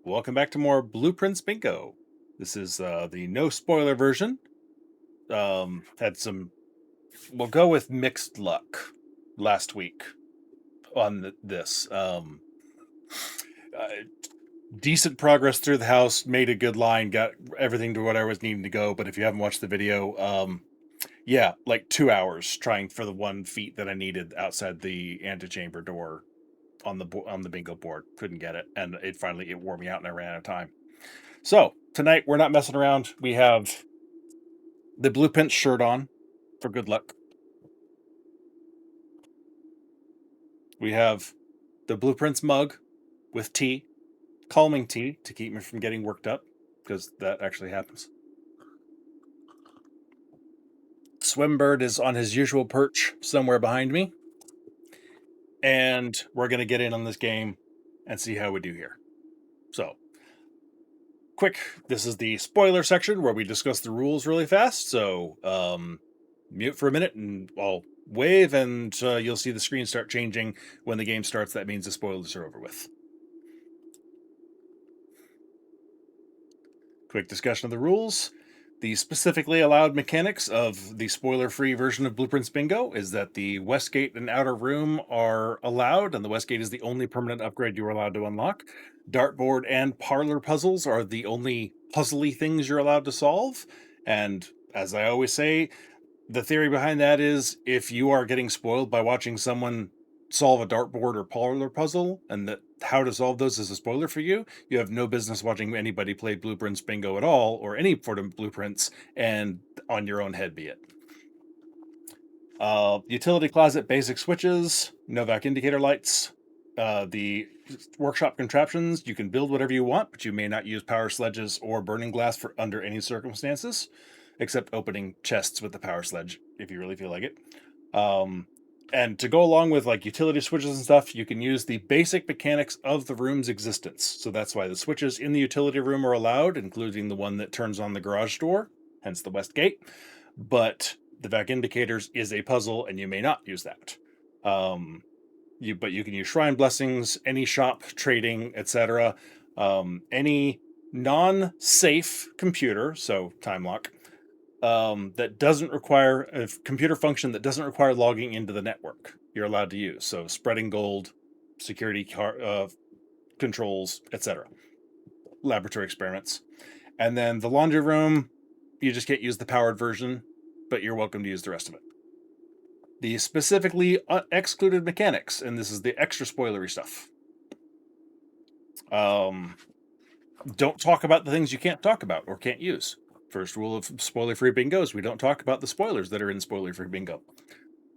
Welcome back to more Blueprints Bingo. This is the no spoiler version. Had some, we'll go with mixed luck last week on this. Uh, Decent progress through the house, made a good line, got everything to what I was needing to go. But if you haven't watched the video, yeah, like 2 hours trying for the one feat that I needed outside the antechamber door on the bingo board. Couldn't get it, and it wore me out, and I ran out of time. So tonight we're not messing around. We have the Blueprint shirt on for good luck. We have the Blueprints mug with tea, calming tea to keep me from getting worked up, because that actually happens. Swimbird is on his usual perch somewhere behind me, and we're going to get in on this game and see how we do here. So, quick, this is the spoiler section where we discuss the rules really fast. So, mute for a minute and I'll wave, and you'll see the screen start changing when the game starts. That means the spoilers are over with. Quick discussion of the rules. The specifically allowed mechanics of the spoiler-free version of Blueprints Bingo is that the Westgate and Outer Room are allowed, and the Westgate is the only permanent upgrade you are allowed to unlock. Dartboard and parlor puzzles are the only puzzly things you're allowed to solve. And as I always say, the theory behind that is if you are getting spoiled by watching someone solve a dartboard or parlor puzzle, and that how to solve those is a spoiler for you, you have no business watching anybody play Blueprints Bingo at all, or any sort of blueprints, and on your own head be it. Utility closet basic switches, Novak indicator lights. The workshop contraptions, you can build whatever you want, but you may not use power sledges or burning glass for under any circumstances, except opening chests with the power sledge if you really feel like it. And to go along with like utility switches and stuff, you can use the basic mechanics of the room's existence. So that's why the switches in the utility room are allowed, including the one that turns on the garage door, hence the west gate. But the vac indicators is a puzzle, and you may not use that. But you can use shrine blessings, any shop, trading, etc. Any non-safe computer, so time lock, that doesn't require a computer function that doesn't require logging into the network, you're allowed to use. So spreading gold, security controls, etc. Laboratory experiments. And then the laundry room, you just can't use the powered version, but you're welcome to use the rest of it. The specifically excluded mechanics, and this is the extra spoilery stuff. Don't talk about the things you can't talk about or can't use. First rule of spoiler-free bingo is we don't talk about the spoilers that are in spoiler-free bingo.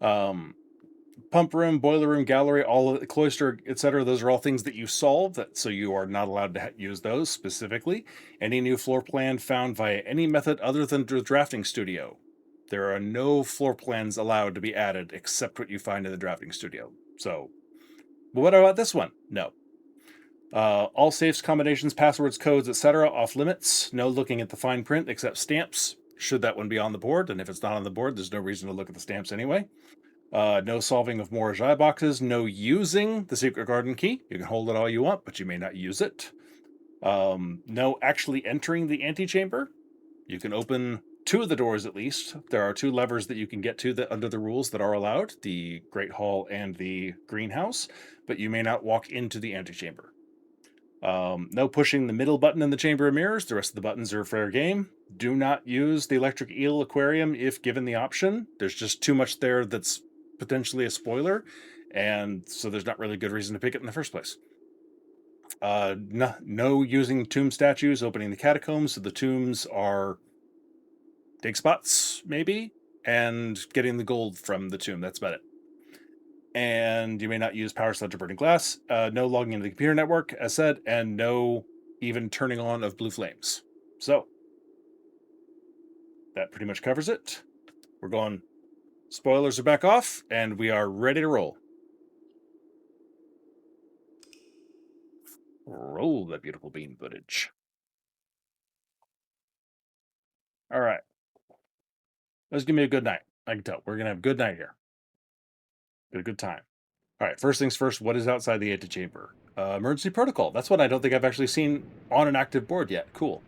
Pump room, boiler room, gallery, all of the cloister, etc. Those are all things that you solve, so you are not allowed to use those specifically. Any new floor plan found via any method other than the drafting studio. There are no floor plans allowed to be added except what you find in the drafting studio. So, but what about this one? No. All safes, combinations, passwords, codes, etc. off limits. No looking at the fine print except stamps, should that one be on the board. And if it's not on the board, there's no reason to look at the stamps anyway. No solving of Morage eye boxes. No using the secret garden key. You can hold it all you want, but you may not use it. No actually entering the antechamber. You can open two of the doors at least. There are two levers that you can get to that under the rules that are allowed, the Great Hall and the Greenhouse, but you may not walk into the antechamber. No pushing the middle button in the Chamber of Mirrors. The rest of the buttons are fair game. Do not use the Electric Eel Aquarium if given the option. There's just too much there that's potentially a spoiler, and so there's not really good reason to pick it in the first place. No using tomb statues, opening the catacombs. So the tombs are dig spots, maybe, and getting the gold from the tomb. That's about it. And you may not use power sledge or burning glass. No logging into the computer network, as said, and no even turning on of blue flames. So that pretty much covers it. We're going. Spoilers are back off, and we are ready to roll. Roll that beautiful bean footage. All right. Let's give me a good night. I can tell. We're going to have a good night here. A good time. All right. First things first, what is outside the antechamber? Emergency Protocol. That's one I don't think I've actually seen on an active board yet. Cool.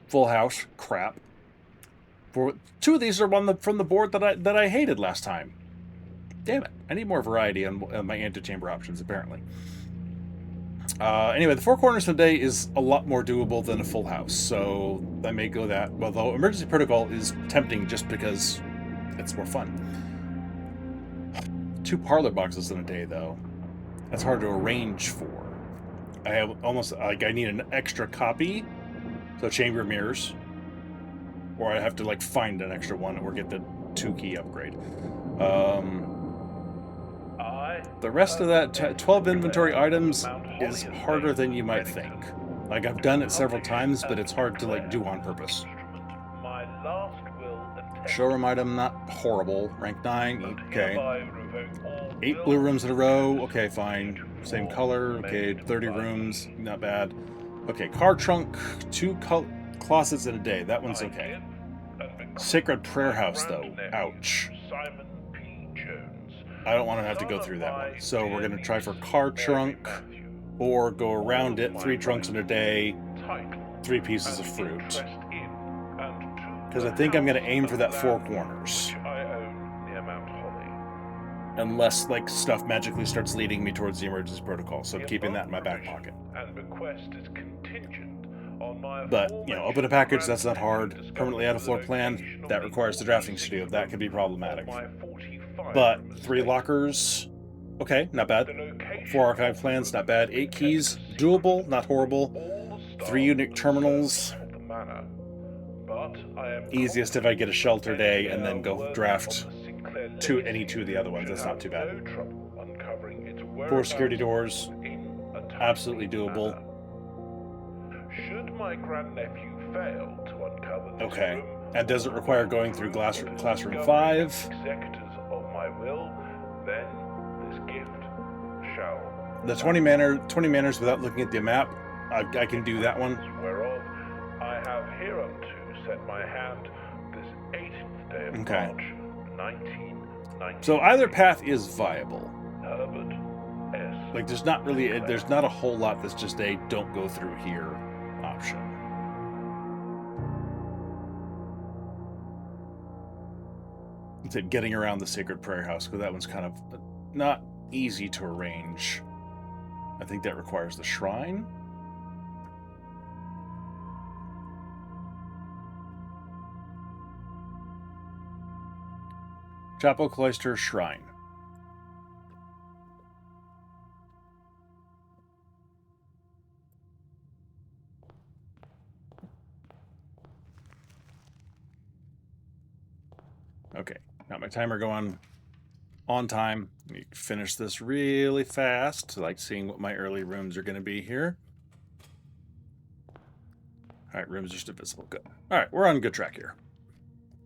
Full House. Crap. Two of these are from the board that I hated last time. Damn it. I need more variety on my antechamber options, apparently. Anyway, the Four Corners today is a lot more doable than a Full House, so I may go that. Although Emergency Protocol is tempting just because it's more fun. 2 parlor boxes in a day, though. That's hard to arrange for. I have almost like I need an extra copy, so chamber mirrors, or I have to like find an extra one or get the 2-key upgrade. The rest of that 12 inventory items is harder than you might think. Like I've done it several times, but it's hard to like do on purpose. Showroom item, not horrible. Rank 9, okay. 8 blue rooms in a row, okay, fine. Same color, okay. 30 rooms, not bad. Okay, car trunk, 2 closets in a day. That one's okay. Sacred Prayer House, though. Ouch. I don't want to have to go through that one. So we're going to try for car trunk, or go around it, 3 trunks in a day, 3 pieces of fruit. Because I think I'm going to aim for that 4 corners. Unless, like, stuff magically starts leading me towards the Emergency Protocol, so I'm keeping that in my back pocket. But, you know, open a package, that's not hard. Permanently add a floor plan, that requires the drafting studio. That could be problematic. But 3 lockers, okay, not bad. 4 archive plans, not bad. 8 keys, doable, not horrible. 3 unique terminals. Easiest if I get a shelter day and then go draft any 2 of the other ones. That's not too bad. 4 security doors, absolutely doable. Should my grandnephew fail to uncover this okay, and does it require going through classroom 5? Executors of my will, then this gift shall. The 20 manners without looking at the map, I can do that one. Whereof I have hereunto set my hand this 18th day of March, 1990. So either path is viable. Herbert S. Like there's not a whole lot that's just a don't go through here option. It's getting around the Sacred Prayer House, because that one's kind of not easy to arrange. I think that requires the shrine. Chapel, Cloister, Shrine. Okay, got my timer going on time. Let me finish this really fast. I like seeing what my early rooms are going to be here. All right, rooms are still visible. Good. All right, we're on a good track here.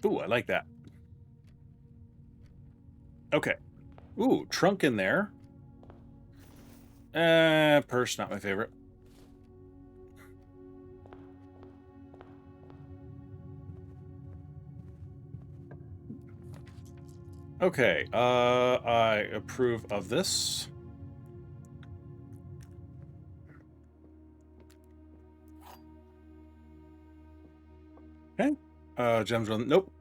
Ooh, I like that. Okay. Ooh, trunk in there. Purse, not my favorite. Okay, I approve of this. Okay. Gems on, nope.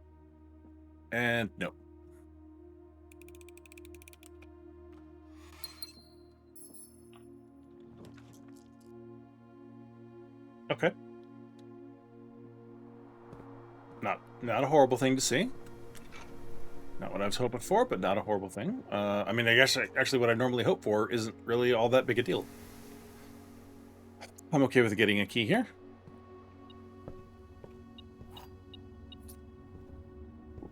And nope. Okay. Not a horrible thing to see. Not what I was hoping for, but not a horrible thing. I mean, I guess actually what I normally hope for isn't really all that big a deal. I'm okay with getting a key here.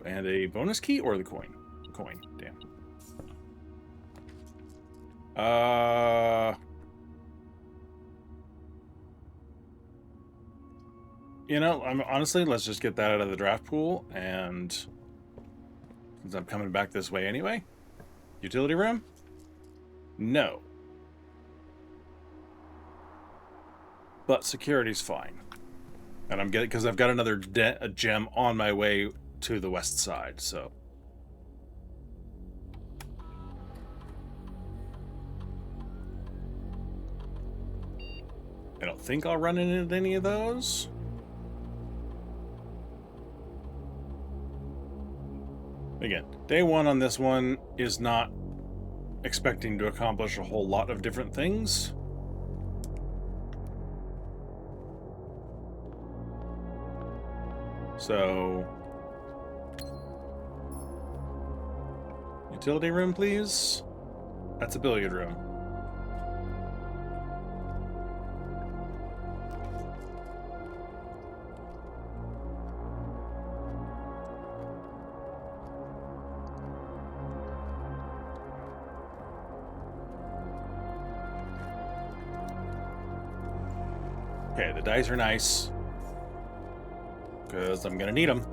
And a bonus key or the coin? Coin, damn. You know, honestly, let's just get that out of the draft pool, and since I'm coming back this way anyway. Utility room? No. But security's fine. And I'm getting, because I've got another gem on my way to the west side, so. I don't think I'll run into any of those. Again, day one on this one is not expecting to accomplish a whole lot of different things. So, utility room, please. That's a billiard room. Okay, the dice are nice, because I'm going to need them.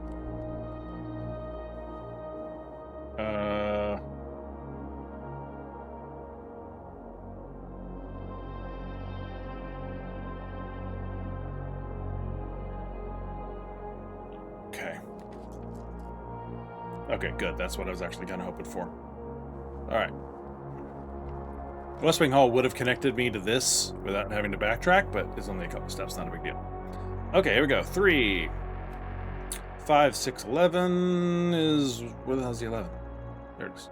Okay. Okay, good. That's what I was actually kind of hoping for. All right. West Wing Hall would have connected me to this without having to backtrack, but it's only a couple steps, not a big deal. Okay, here we go. 3, 5, 6, 11 is... Where the hell's the 11? There it is.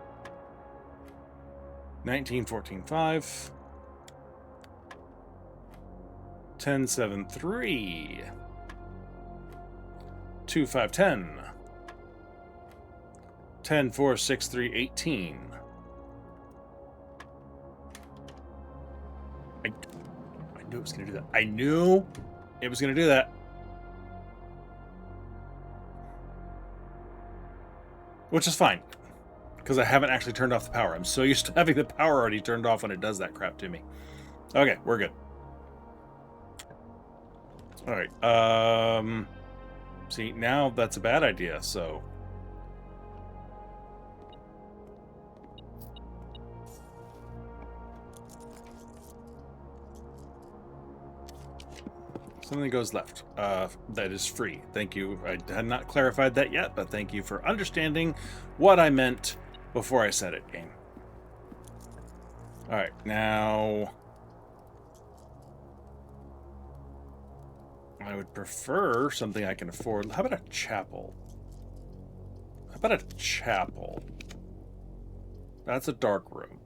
19, 14, 5. 10, 7, 3. 2, 5, 10. 10, 4, 6, 3, 18. I knew it was going to do that. I knew it was going to do that. Which is fine, because I haven't actually turned off the power. I'm so used to having the power already turned off when it does that crap to me. Okay, we're good. All right. See, now that's a bad idea, so... Something goes left. That is free. Thank you. I had not clarified that yet, but thank you for understanding what I meant before I said it, game. Alright, now... I would prefer something I can afford. How about a chapel? How about a chapel? That's a dark room.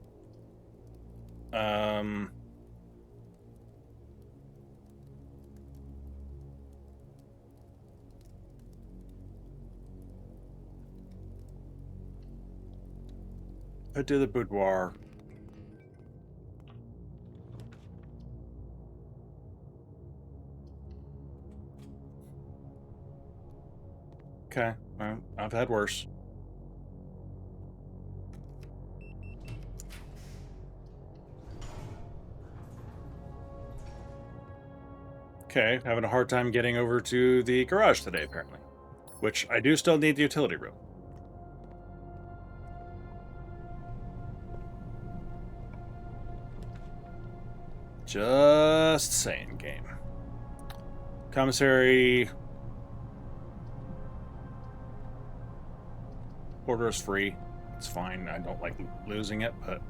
Put to the boudoir. Okay, well, I've had worse. Okay, having a hard time getting over to the garage today, apparently. Which I do still need the utility room. Just saying, game. Commissary. Order is free. It's fine. I don't like losing it, but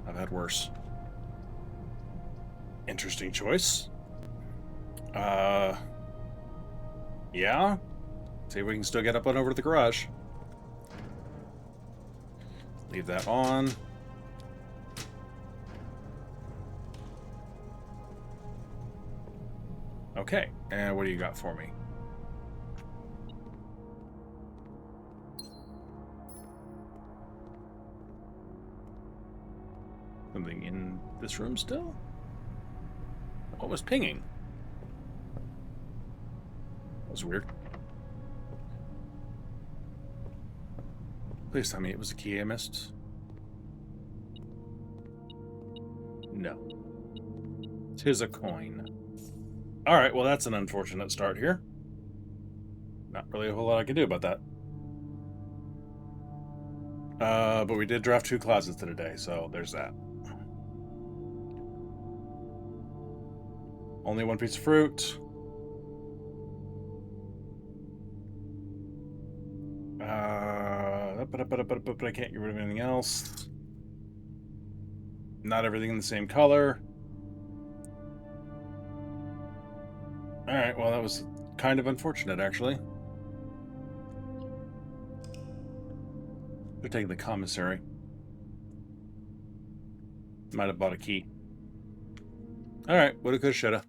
I've had worse. Interesting choice. Yeah. See if we can still get up and over to the garage. Leave that on. Okay, and what do you got for me? Something in this room still? What was pinging? That was weird. Please tell me it was a key I missed. No. 'Tis a coin. Alright, well that's an unfortunate start here. Not really a whole lot I can do about that. But we did draft 2 closets today, so there's that. Only 1 piece of fruit. But I can't get rid of anything else. Not everything in the same color. Alright, well, that was kind of unfortunate, actually. We're taking the commissary. Might have bought a key. Alright, woulda, coulda, shoulda.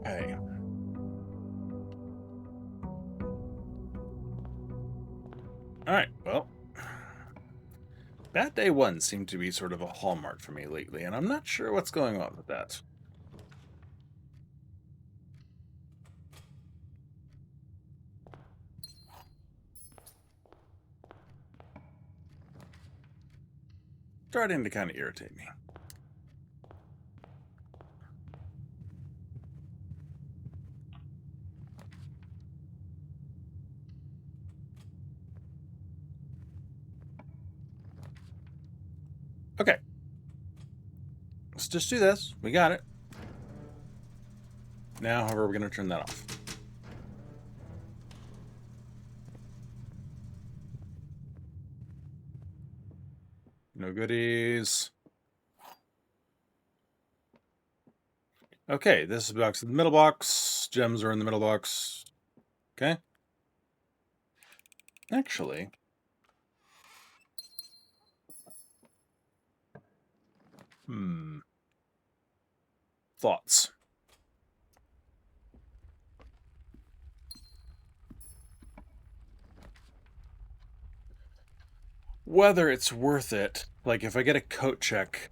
Hey. Alright, well. Bad Day 1 seemed to be sort of a hallmark for me lately, and I'm not sure what's going on with that. Starting to kind of irritate me. Okay. Let's just do this. We got it. Now, however, we're going to turn that off. No goodies. Okay, this is the box in the middle box. Gems are in the middle box. Okay. Actually, thoughts. Whether it's worth it, like if I get a coat check,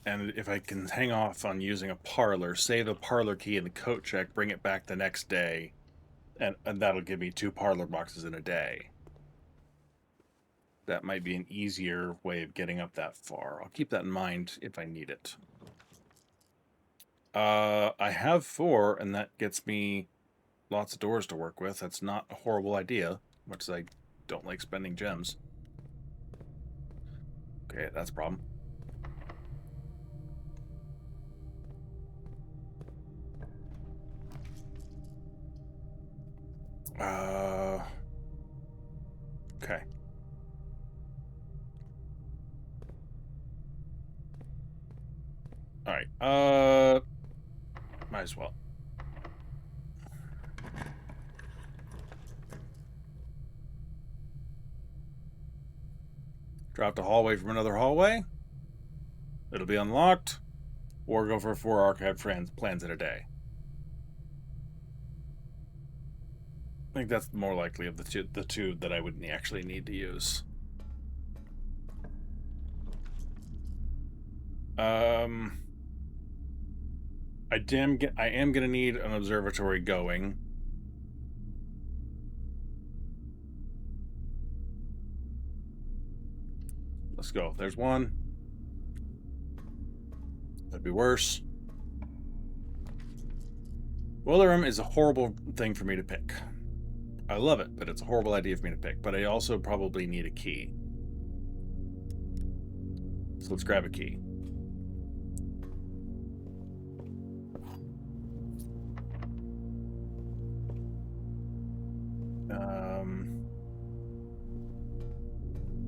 and if I can hang off on using a parlor, save a parlor key in the coat check, bring it back the next day, and that'll give me 2 parlor boxes in a day. That might be an easier way of getting up that far. I'll keep that in mind if I need it. I have 4, and that gets me lots of doors to work with. That's not a horrible idea, much as I don't like spending gems. Okay, that's a problem. Okay. All right. Might as well. Drop the hallway from another hallway. It'll be unlocked. Or go for 4 archive plans in a day. I think that's more likely of the two that I would actually need to use. I am gonna need an observatory going. Let's go. There's one. That'd be worse. Willerham is a horrible thing for me to pick. I love it, but it's a horrible idea for me to pick. But I also probably need a key. So let's grab a key.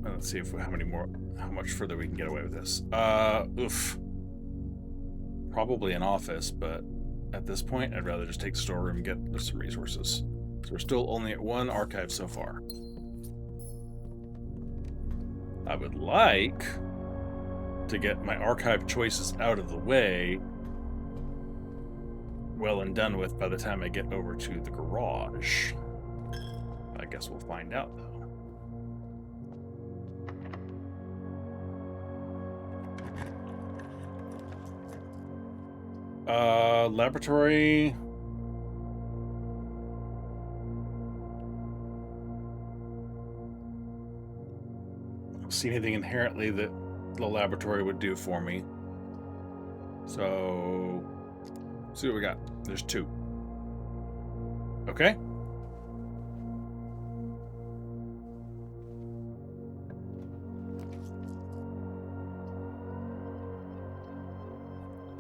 Let's see how much further we can get away with this. Oof. Probably an office, but at this point, I'd rather just take the storeroom and get some resources. So we're still only at 1 archive so far. I would like to get my archive choices out of the way well and done with by the time I get over to the garage. I guess we'll find out, though. Laboratory. Don't see anything inherently that the laboratory would do for me. So, let's see what we got. There's 2. Okay.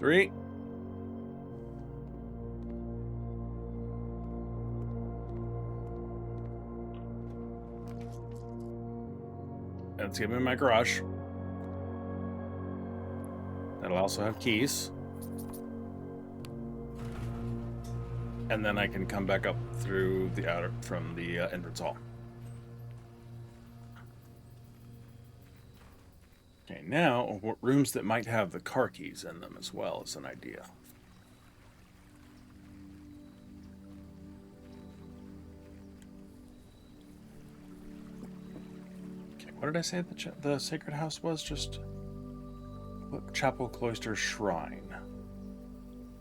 3. Let's give me my garage. That'll also have keys. And then I can come back up through the from the entrance hall. Okay, now what rooms that might have the car keys in them as well is an idea. Okay, what did I say the sacred house was? Just chapel, cloister, shrine.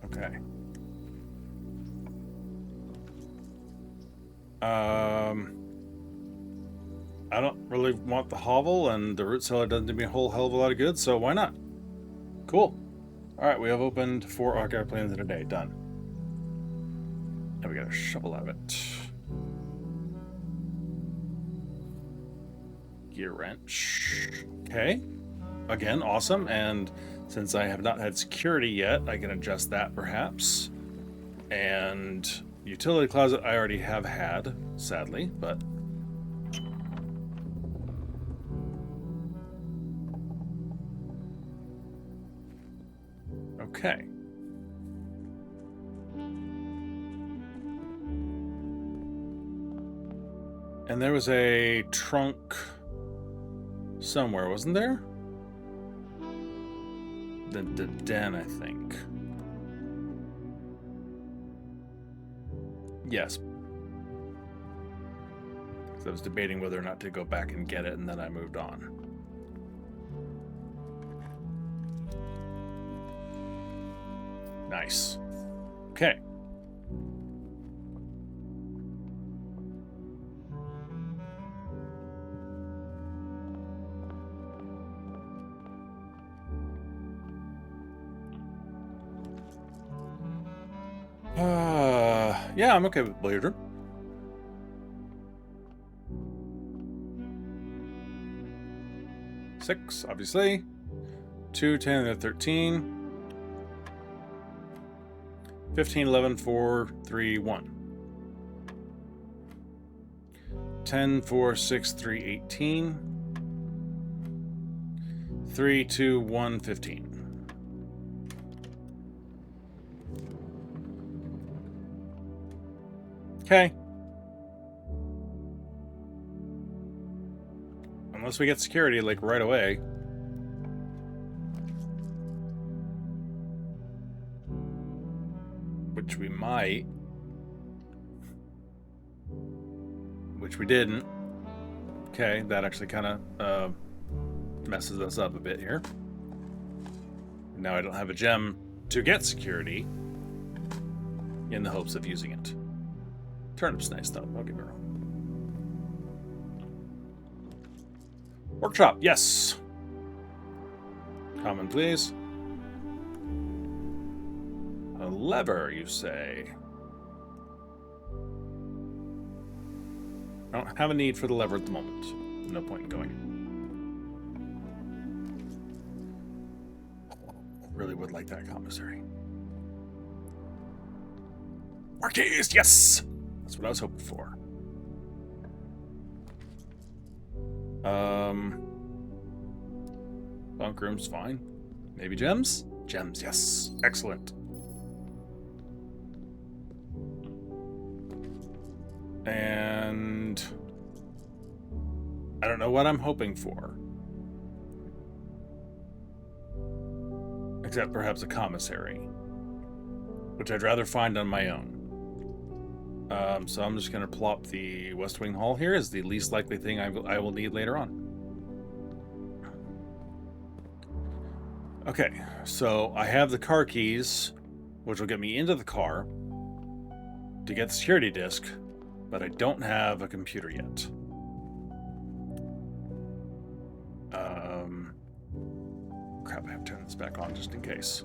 Okay. I don't really want the hovel, and the root cellar doesn't do me a whole hell of a lot of good, so why not? Cool. Alright, we have opened 4 archive plans in a day. Done. Now we got a shovel out of it. Gear wrench. Okay. Again, awesome. And since I have not had security yet, I can adjust that perhaps. And utility closet I already have had, sadly, but okay. And there was a trunk somewhere, wasn't there? The den, I think. Yes. I was debating whether or not to go back and get it, and then I moved on. Nice. Okay. Yeah, I'm okay with Blader. Six, obviously. 2, 10, and 13. 15, 11, 4, 3, 1. 10, 4, 6, 3, 18. 3, 2, 1, 15. Okay. Unless we get security, like, right away. Which we might. Which we didn't. Okay, that actually kind of messes us up a bit here. Now I don't have a gem to get security in the hopes of using it. Turnip's nice, though. Don't get me wrong. Workshop, yes. Common, please. A lever, you say? I don't have a need for the lever at the moment. No point in going. Really would like that commissary. Work keys, yes! That's what I was hoping for. Bunk room's fine. Maybe gems? Gems, yes. Excellent. And I don't know what I'm hoping for. Except perhaps a commissary, which I'd rather find on my own. So I'm just going to plop the West Wing Hall here as the least likely thing I will need later on. Okay, so I have the car keys, which will get me into the car to get the security disc, but I don't have a computer yet. Crap, I have to turn this back on just in case.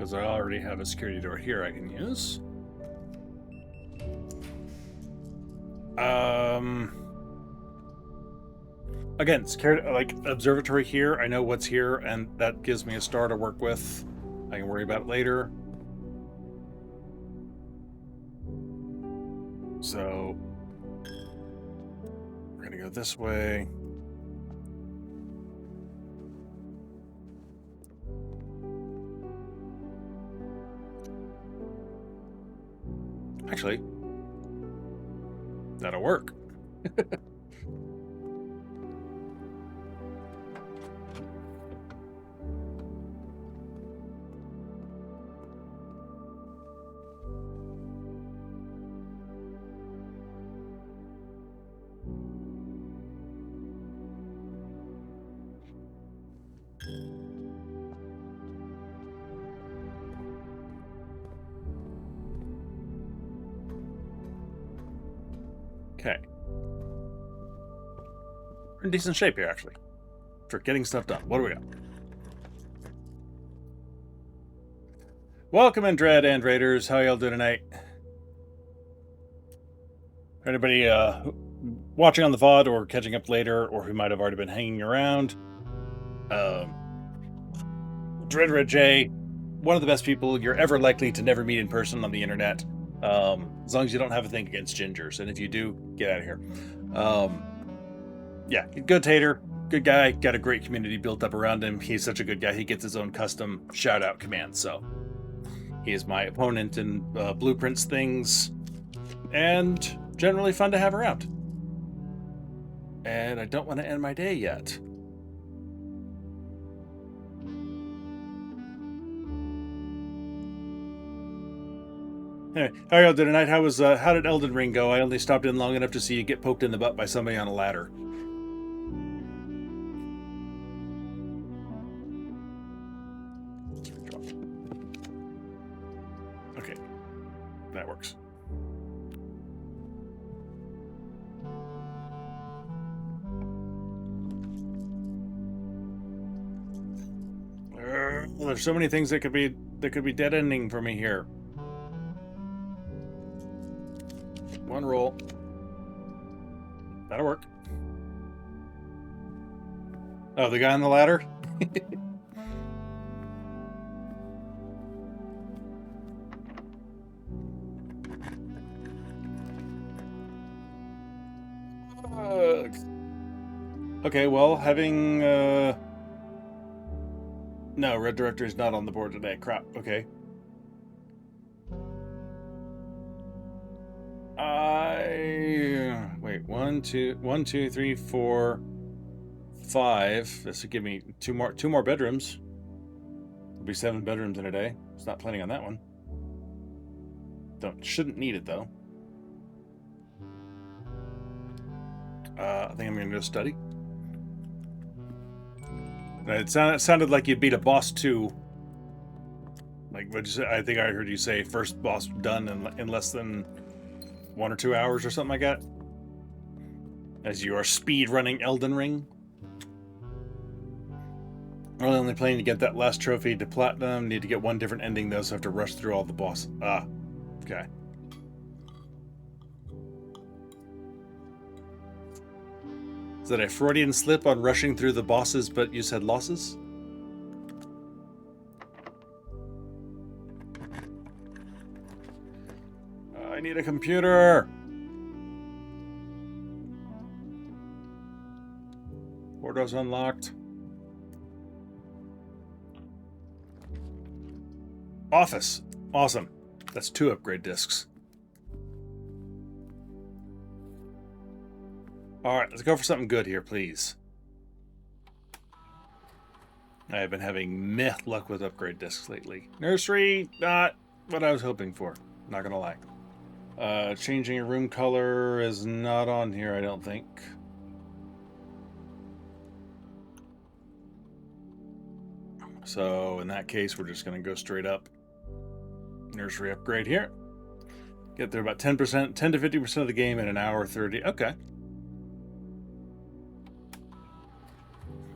because I already have a security door here I can use. Again, security, like observatory here. I know what's here, and that gives me a star to work with. I can worry about it later. So we're gonna go this way. Actually, that'll work. Okay. We're in decent shape here, actually, for getting stuff done. What do we got? Welcome in, Dread and Raiders. How y'all doing tonight? Anybody watching on the VOD or catching up later, or who might have already been hanging around? Dread Red J, one of the best people you're ever likely to never meet in person on the internet. As long as you don't have a thing against gingers, and if you do, get out of here. Yeah, good tater, good guy, got a great community built up around him. He's such a good guy. He gets his own custom shout out command. So he is my opponent in blueprints things, and generally fun to have around. And I don't want to end my day yet. Anyway, how y'all doing tonight? How did Elden Ring go? I only stopped in long enough to see you get poked in the butt by somebody on a ladder. Okay, that works. Well, there's so many things that could be dead ending for me here. One roll. That'll work. Oh, the guy on the ladder? Okay, well, having... No, Red Director is not on the board today. Crap, okay. Wait, 1, 2, 3, 4, 5. This would give me two more bedrooms. There'll be 7 bedrooms in a day. I was not planning on that one. Shouldn't need it though. I think I'm gonna go study. It sounded like you beat a boss too. Like, what'd you say? I think I heard you say first boss done in less than 1 or 2 hours or something like that. As you are speed running Elden Ring. Really only playing to get that last trophy to platinum. Need to get one different ending though, so I have to rush through all the bosses. Ah, okay. Is that a Freudian slip on rushing through the bosses, but you said losses? I need a computer. Portal's unlocked. Office. Awesome. That's 2 upgrade discs. Alright, let's go for something good here, please. I have been having meh luck with upgrade discs lately. Nursery, not what I was hoping for. Not gonna lie. Changing a room color is not on here, I don't think. So in that case, we're just gonna go straight up. Nursery upgrade here. Get there about 10%, 10 to 50% of the game in an hour 30. Okay.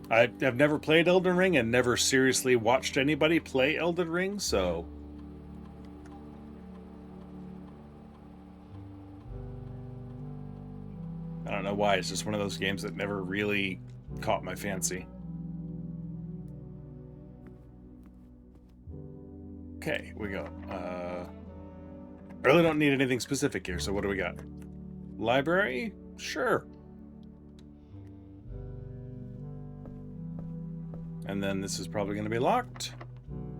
I've never played Elden Ring and never seriously watched anybody play Elden Ring, so... I don't know why, it's just one of those games that never really caught my fancy. Okay, we go. I really don't need anything specific here, so what do we got? Library? Sure. And then this is probably going to be locked.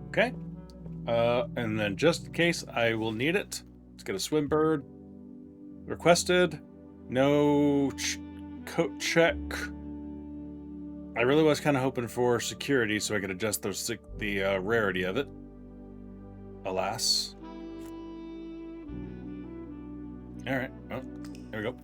Okay. And then just in case I will need it, let's get a swim bird. Requested. No coat check. I really was kind of hoping for security so I could adjust the rarity of it. Alas. Alright, well, there we go.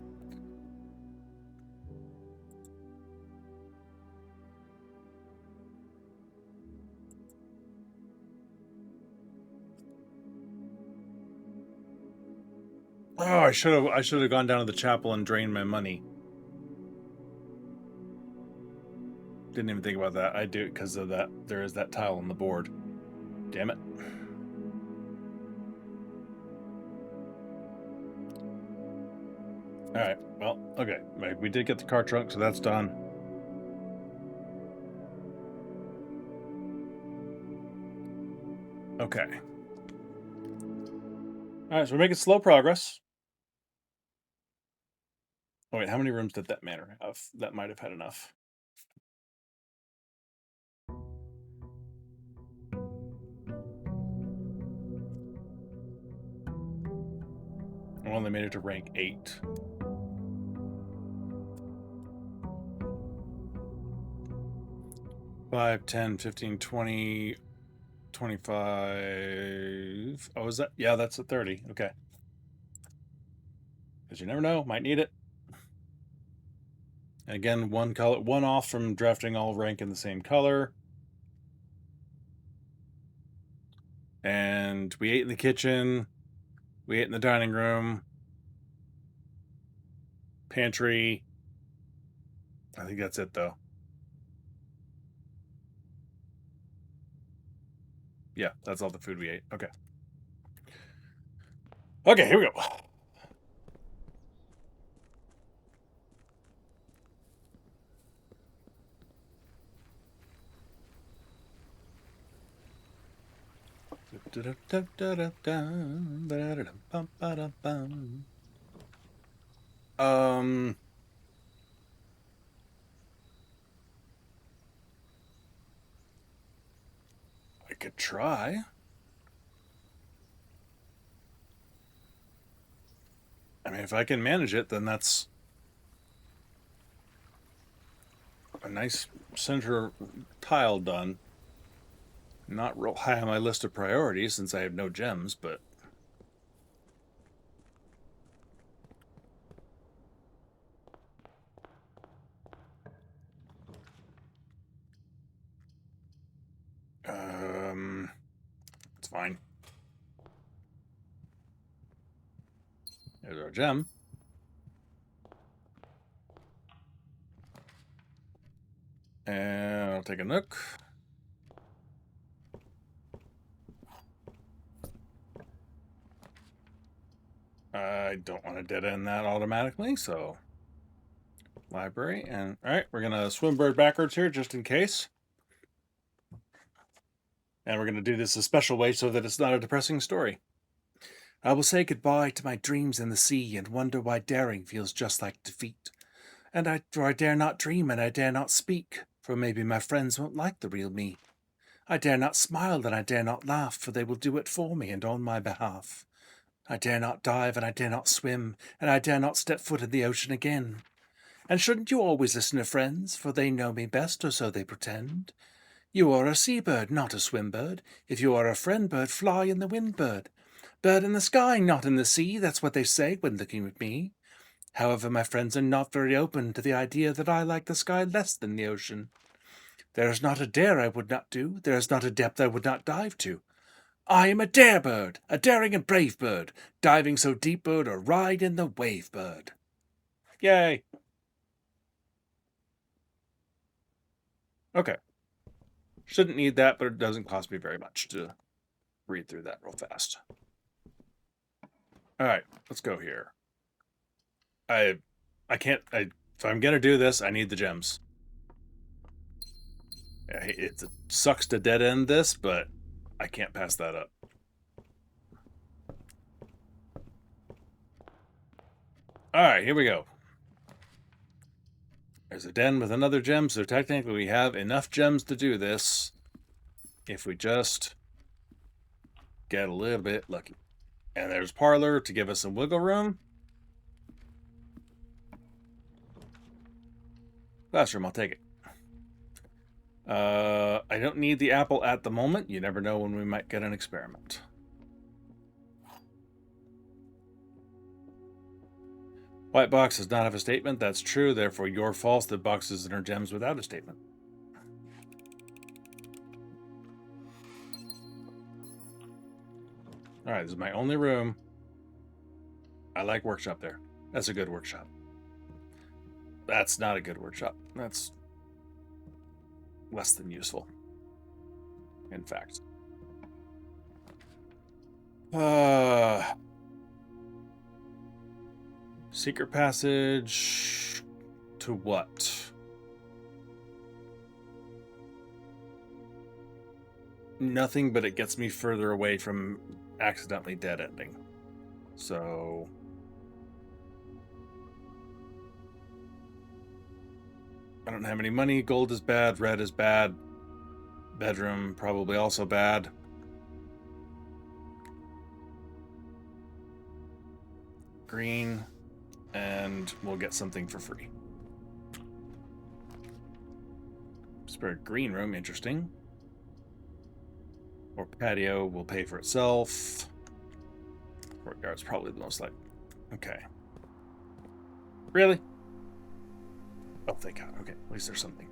Oh, I should have gone down to the chapel and drained my money. Didn't even think about that. I do it because of that. There is that tile on the board. Damn it. Alright, well, okay. We did get the car trunk, so that's done. Okay. Alright, so we're making slow progress. Oh wait, how many rooms did that manor have? That might have had enough. I only made it to rank 8. Five, 10, 15, 20, 25. Oh, is that? Yeah, that's a 30. Okay. Because you never know, might need it. And again, one off from drafting all rank in the same color. And we ate in the kitchen. We ate in the dining room. Pantry. I think that's it, though. Yeah, that's all the food we ate. Okay. Okay, here we go. I could try. I mean, if I can manage it, then that's a nice center tile done. Not real high on my list of priorities since I have no gems, but... it's fine. There's our gem. And I'll take a nook. I don't want to dead end that automatically, so... Library, and... Alright, we're gonna swim bird backwards here, just in case. And we're gonna do this a special way so that it's not a depressing story. I will say goodbye to my dreams in the sea and wonder why daring feels just like defeat. For I dare not dream and I dare not speak, for maybe my friends won't like the real me. I dare not smile and I dare not laugh, for they will do it for me and on my behalf. I dare not dive and I dare not swim, and I dare not step foot in the ocean again. And shouldn't you always listen to friends, for they know me best, or so they pretend? You are a seabird, not a swim bird. If you are a friend bird, fly in the wind bird. Bird in the sky, not in the sea, that's what they say when looking at me. However, my friends are not very open to the idea that I like the sky less than the ocean. There is not a dare I would not do, there is not a depth I would not dive to. I am a dare bird, a daring and brave bird, diving so deep bird or ride in the wave bird. Yay! Okay. Shouldn't need that, but it doesn't cost me very much to read through that real fast. All right, let's go here. I can't. If I'm gonna do this, I need the gems. It sucks to dead end this, but I can't pass that up. All right, here we go. There's a den with another gem, so technically we have enough gems to do this if we just get a little bit lucky. And there's Parlor to give us some wiggle room. Classroom, I'll take it. I don't need the apple at the moment. You never know when we might get an experiment. White box does not have a statement. That's true. Therefore, you're false. The boxes and her gems without a statement. All right, this is my only room. I like workshop there. That's a good workshop. That's not a good workshop. That's less than useful, in fact. Secret passage to what? Nothing, but it gets me further away from accidentally dead ending. So I don't have any money. Gold is bad. Red is bad. Bedroom probably also bad. Green, and we'll get something for free. Spare green room, interesting. Or patio will pay for itself. Courtyard's probably the most likely. Okay. Really? Oh, thank God. Okay, at least there's something.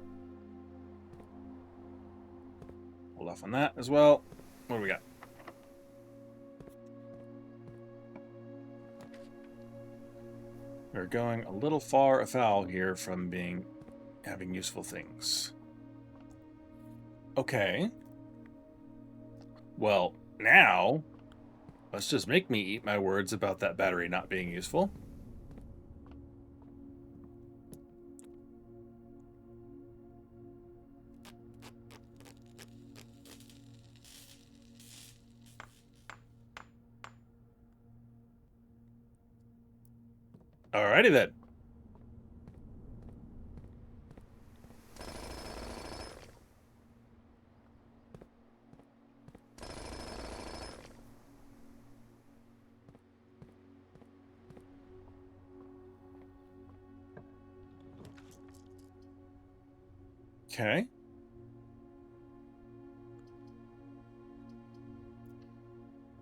Hold off on that as well. What do we got? We're going a little far afoul here from having useful things. Okay. Well, now, let's just make me eat my words about that battery not being useful. Alrighty then. Okay.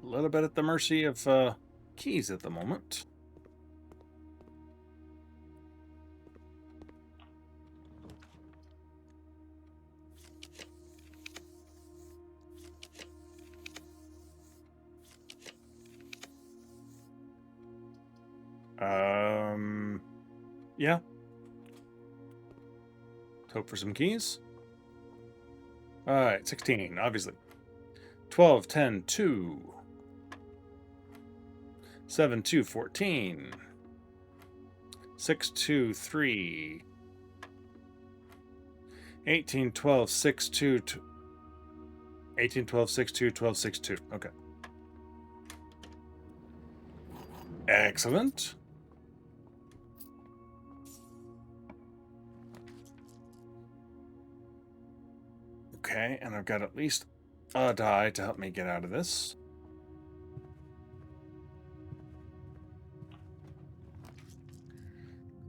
A little bit at the mercy of keys at the moment. Yeah. Let's hope for some keys. All right, 16, obviously. 12, 10, 2. 7, 2, 14. 6, 2, 3. 18, 12, 6, 2. 18, 12, 6, 2, 12, 6, 2. Okay. Excellent. Okay, and I've got at least a die to help me get out of this.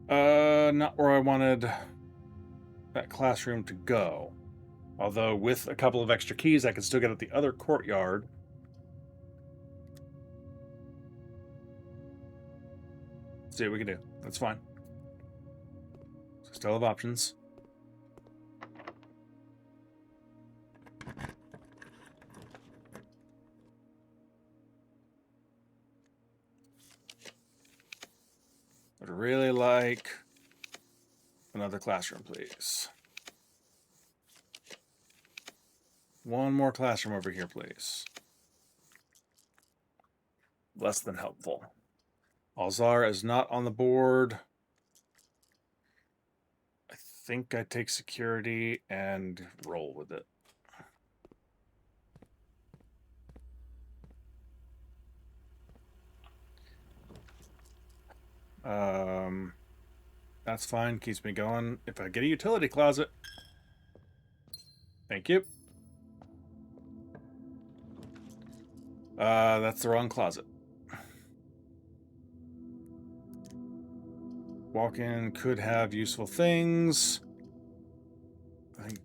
Not where I wanted that classroom to go. Although with a couple of extra keys, I can still get at the other courtyard. Let's see what we can do. That's fine. So still have options. I'd really like another classroom, please. One more classroom over here, please. Less than helpful. Alzar is not on the board. I think I take security and roll with it. That's fine. Keeps me going. If I get a utility closet. Thank you. That's the wrong closet. Walk-in could have useful things. I think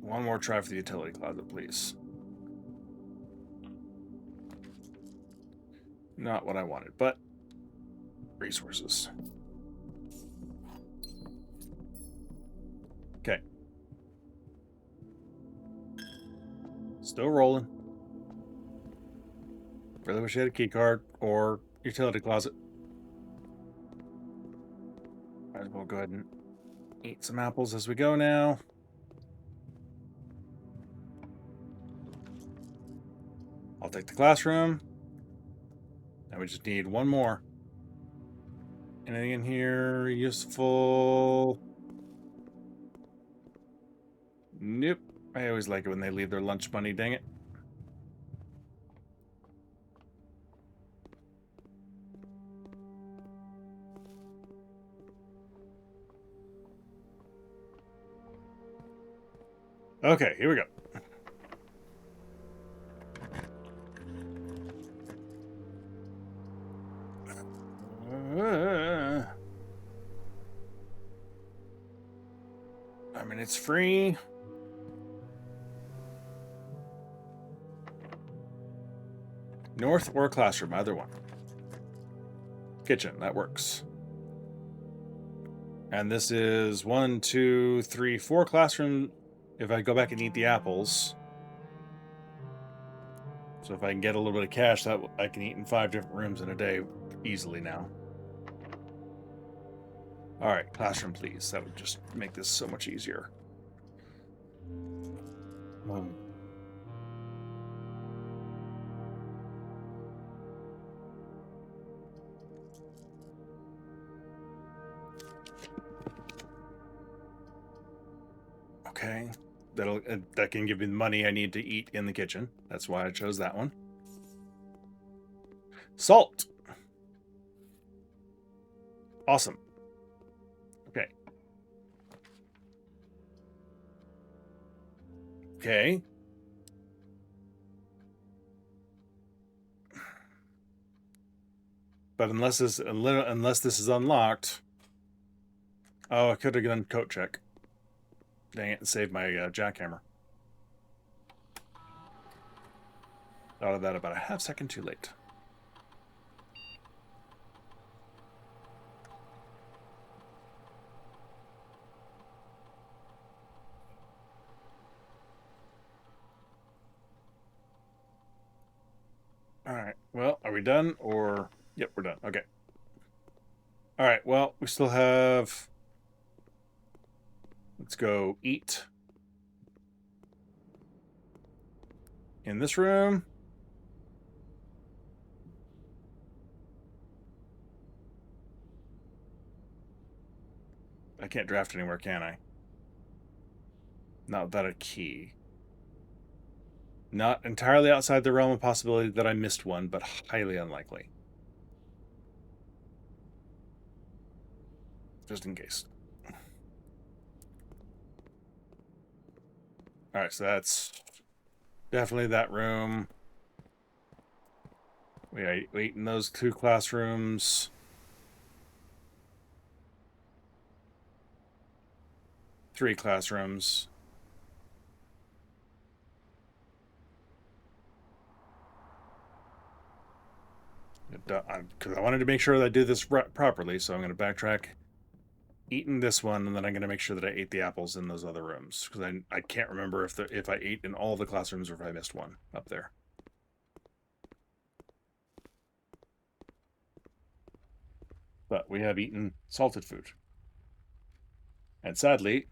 one more try for the utility closet, please. Not what I wanted, but resources. Okay. Still rolling. Really wish I had a key card or utility closet. Might as well go ahead and eat some apples as we go now. I'll take the classroom. Now we just need one more. Anything in here useful? Nope. I always like it when they leave their lunch money, dang it. Okay, here we go. I mean, it's free. North or classroom, either one. Kitchen, that works. And this is 1, 2, 3, 4 classroom. If I go back and eat the apples. So if I can get a little bit of cash, that I can eat in 5 different rooms in a day easily now. All right, classroom, please. That would just make this so much easier. Okay, that can give me the money I need to eat in the kitchen. That's why I chose that one. Salt. Awesome. Okay. Okay. But unless this is unlocked, oh, I could have done coat check. Dang it, and saved my jackhammer. Thought of that about a half second too late. All right. Well, are we done? Or yep, we're done. Okay. All right. Well, we still have. Let's go eat in this room. I can't draft anywhere, can I? Not without a key. Not entirely outside the realm of possibility that I missed one, but highly unlikely. Just in case. All right, so that's definitely that room. We ate in those 2 classrooms. 3 classrooms. Because I wanted to make sure that I do this properly, so I'm going to backtrack. Eaten this one, and then I'm going to make sure that I ate the apples in those other rooms, because I can't remember if I ate in all the classrooms or if I missed one up there. But we have eaten salted food. And sadly,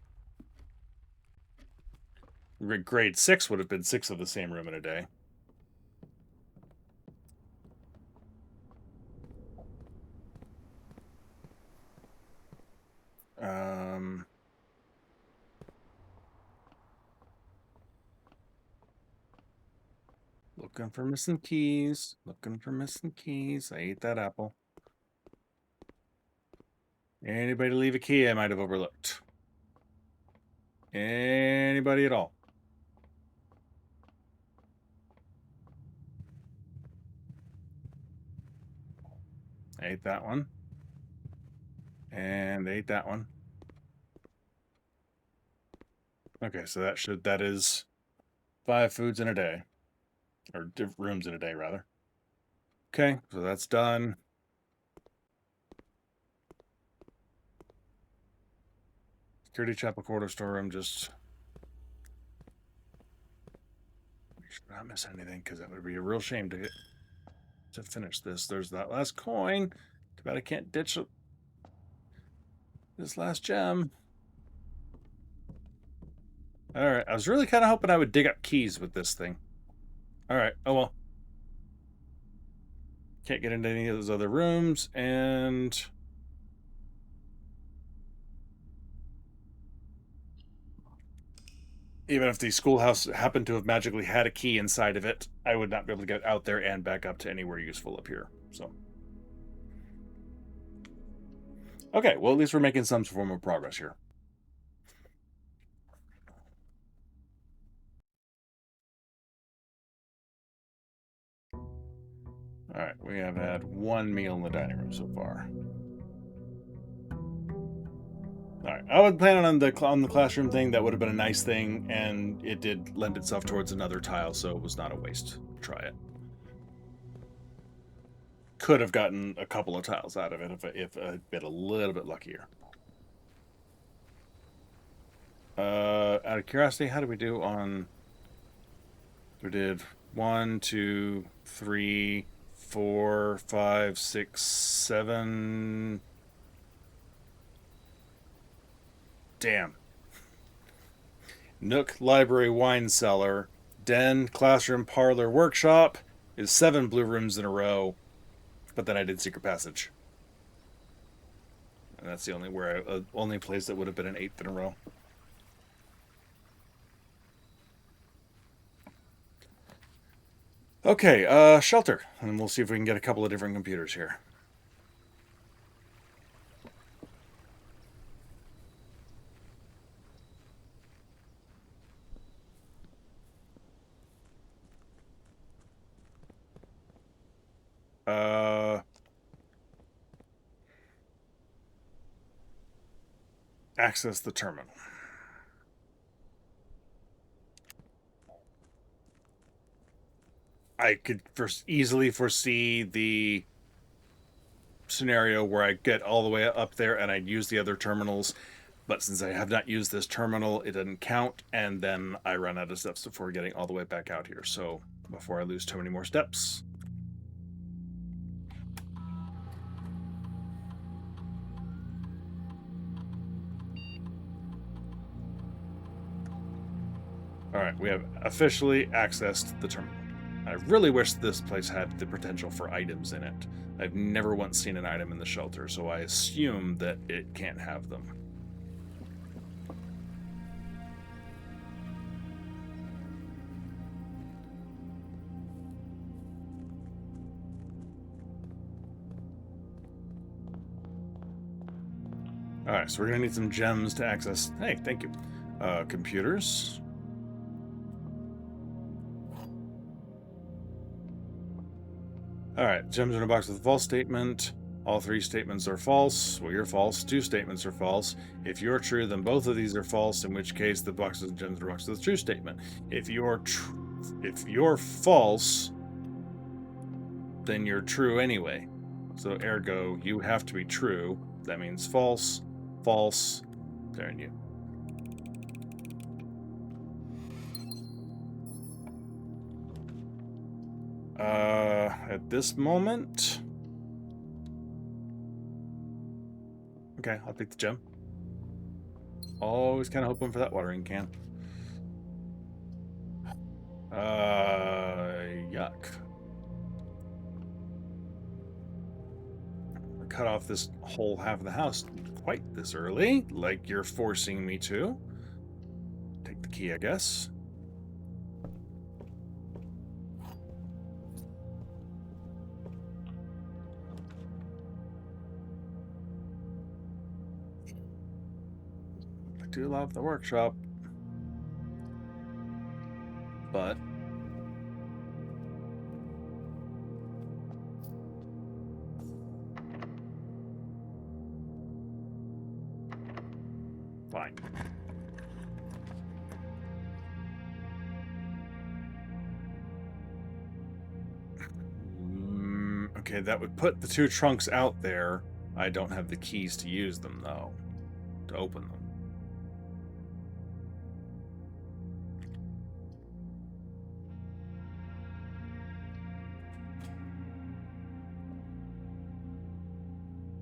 Grade 6 would have been 6 of the same room in a day. Looking for missing keys. Looking for missing keys. I ate that apple. Anybody leave a key I might have overlooked? Anybody at all? I ate that one. And ate that one. Okay, so that is 5 foods in a day. Or rooms in a day, rather. Okay, so that's done. Security chapel corridor storeroom, just should not miss anything, because that would be a real shame to finish this. There's that last coin. Too bad I can't ditch this last gem. Alright, I was really kind of hoping I would dig up keys with this thing. Alright, oh well. Can't get into any of those other rooms, and even if the schoolhouse happened to have magically had a key inside of it, I would not be able to get out there and back up to anywhere useful up here. So, okay, well, at least we're making some form of progress here. All right, we have had 1 meal in the dining room so far. All right, I was planning on the classroom thing. That would have been a nice thing, and it did lend itself towards another tile, so it was not a waste. Try it. Could have gotten a couple of tiles out of it if I'd been a little bit luckier. Out of curiosity, how did we do on? We did 1, 2, 3, 4, 5, 6, 7. Damn. Nook, library, wine cellar, den, classroom, parlor, workshop is 7 blue rooms in a row. But then I did secret passage, and that's the only place that would have been an 8th in a row. Okay, shelter, and we'll see if we can get a couple of different computers here. Access the terminal. I could easily foresee the scenario where I get all the way up there and I'd use the other terminals, but since I have not used this terminal, it doesn't count, and then I run out of steps before getting all the way back out here. So before I lose too many more steps. All right, we have officially accessed the terminal. I really wish this place had the potential for items in it. I've never once seen an item in the shelter, so I assume that it can't have them. All right, so we're gonna need some gems to access. Hey, thank you. Computers. All right, gems in a box with a false statement. All 3 statements are false. Well, you're false. 2 statements are false. If you're true, then both of these are false, in which case the box of gems are a box with a true statement. If you're false, then you're true anyway. So ergo, you have to be true. That means false, false, there and you. At this moment, okay, I'll take the gem. Always kind of hoping for that watering can. Yuck. Cut off this whole half of the house quite this early, like you're forcing me to. Take the key, I guess. I do love the workshop, but fine. Okay, that would put the two trunks out there. I don't have the keys to use them, though, to open them.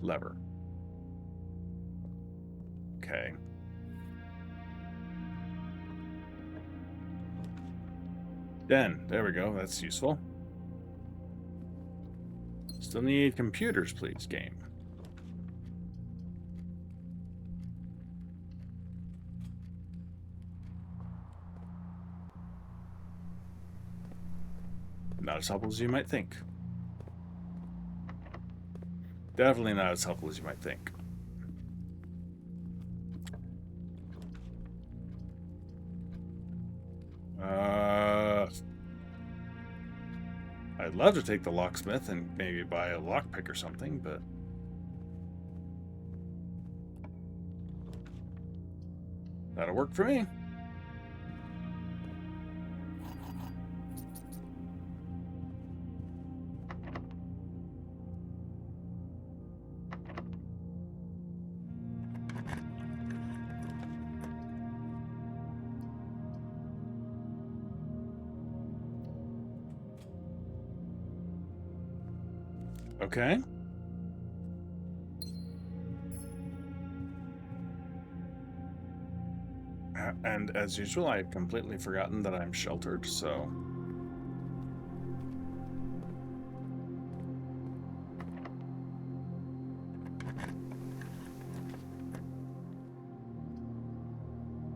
Lever. Okay. Den. There we go. That's useful. Still need computers, please, game. Not as helpful as you might think. Definitely not as helpful as you might think. I'd love to take the locksmith and maybe buy a lockpick or something, but that'll work for me. Okay. And as usual, I had completely forgotten that I'm sheltered, so...